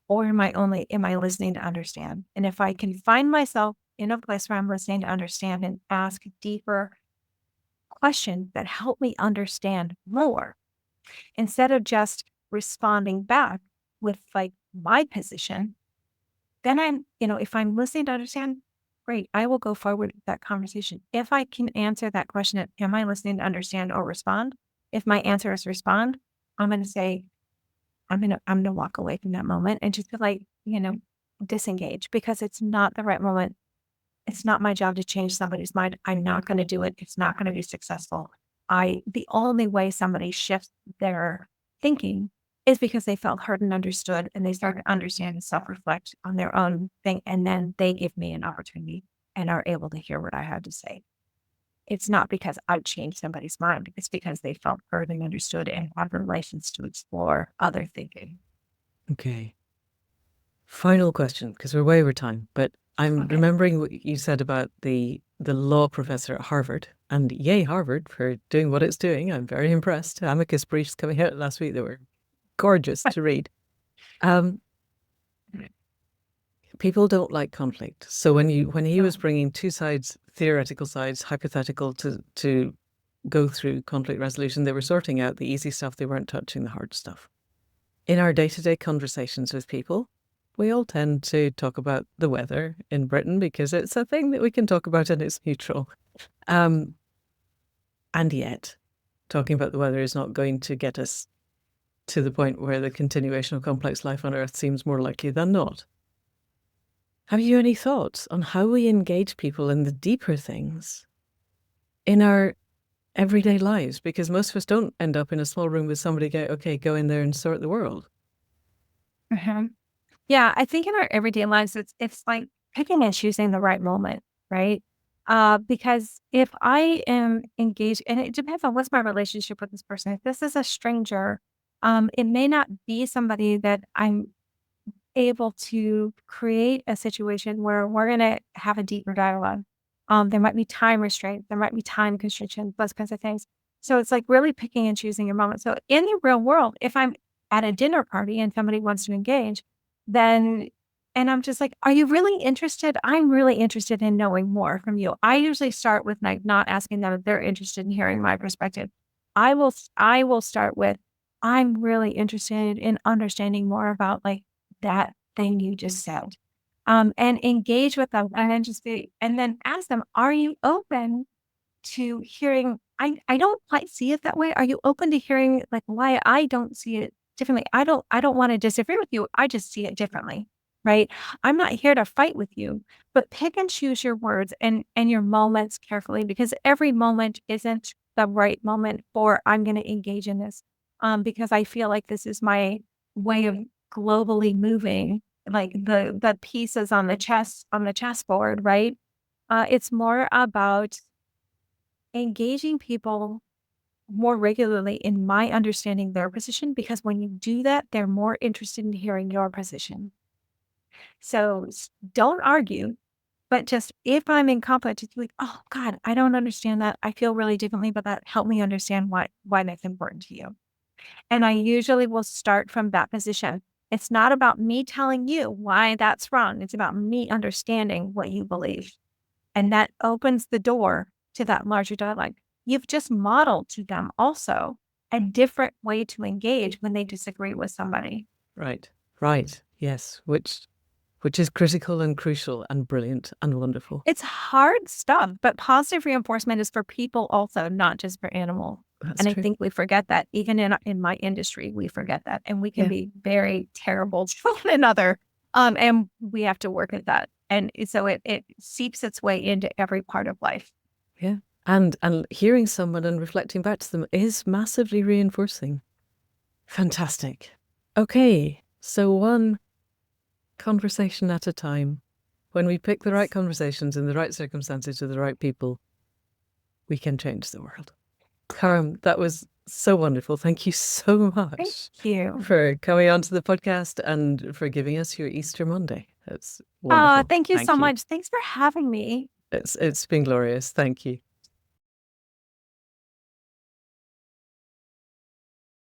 or am I listening to understand? And if I can find myself in a place where I'm listening to understand and ask deeper questions that help me understand more, instead of just responding back with like my position, then if I'm listening to understand, great, I will go forward with that conversation. If I can answer that question of, am I listening to understand or respond? If my answer is respond, I'm going to say, I'm going to walk away from that moment and just be like, disengage, because it's not the right moment. It's not my job to change somebody's mind. I'm not going to do it. It's not going to be successful. The only way somebody shifts their thinking is because they felt heard and understood, and they started to understand and self-reflect on their own thing. And then they give me an opportunity and are able to hear what I had to say. It's not because I've changed somebody's mind. It's because they felt heard and understood and have relations to explore other thinking. Okay. Final question, because we're way over time, but I'm remembering what you said about the law professor at Harvard, and yay, Harvard, for doing what it's doing. I'm very impressed. Amicus briefs coming out last week that were gorgeous to read. People don't like conflict. So when he was bringing two sides, theoretical sides, hypothetical, to go through conflict resolution, they were sorting out the easy stuff. They weren't touching the hard stuff. In our day-to-day conversations with people, we all tend to talk about the weather in Britain because it's a thing that we can talk about and it's neutral. And yet, talking about the weather is not going to get us to the point where the continuation of complex life on Earth seems more likely than not. Have you any thoughts on how we engage people in the deeper things in our everyday lives? Because most of us don't end up in a small room with somebody go in there and sort the world. Mm-hmm. Yeah, I think in our everyday lives, it's like picking and choosing the right moment, right? Because if I am engaged, and it depends on what's my relationship with this person. If this is a stranger, it may not be somebody that I'm able to create a situation where we're going to have a deeper dialogue. There might be time restraint, there might be time constriction, those kinds of things. So it's like really picking and choosing your moment. So in the real world, if I'm at a dinner party and somebody wants to engage, then, and I'm just like, are you really interested? I'm really interested in knowing more from you. I usually start with like not asking them if they're interested in hearing my perspective. I will start with, I'm really interested in understanding more about like that thing you just said. And engage with them and then ask them, are you open to hearing? I don't quite see it that way. Are you open to hearing like why I don't see it differently? I don't want to disagree with you. I just see it differently. Right. I'm not here to fight with you, but pick and choose your words and your moments carefully, because every moment isn't the right moment for I'm going to engage in this. Because I feel like this is my way of globally moving, like the pieces on the chessboard, right? It's more about engaging people more regularly in my understanding their position, because when you do that, they're more interested in hearing your position. So don't argue, but just if I'm in conflict, it's like, oh God, I don't understand that. I feel really differently, but that help me understand why that's important to you. And I usually will start from that position. It's not about me telling you why that's wrong. It's about me understanding what you believe. And that opens the door to that larger dialogue. You've just modeled to them also a different way to engage when they disagree with somebody. Right. Yes. Which is critical and crucial and brilliant and wonderful. It's hard stuff, but positive reinforcement is for people also, not just for animals. That's and true. I think we forget that. Even in my industry, we forget that. And we can be very terrible to one another. And we have to work at that. And so it seeps its way into every part of life. Yeah. And hearing someone and reflecting back to them is massively reinforcing. Fantastic. Okay. So one conversation at a time. When we pick the right conversations in the right circumstances with the right people, we can change the world. Carm, that was so wonderful. Thank you so much. Thank you For coming onto the podcast and for giving us your Easter Monday. That's wonderful. Thank you so much. Thanks for having me. It's been glorious. Thank you.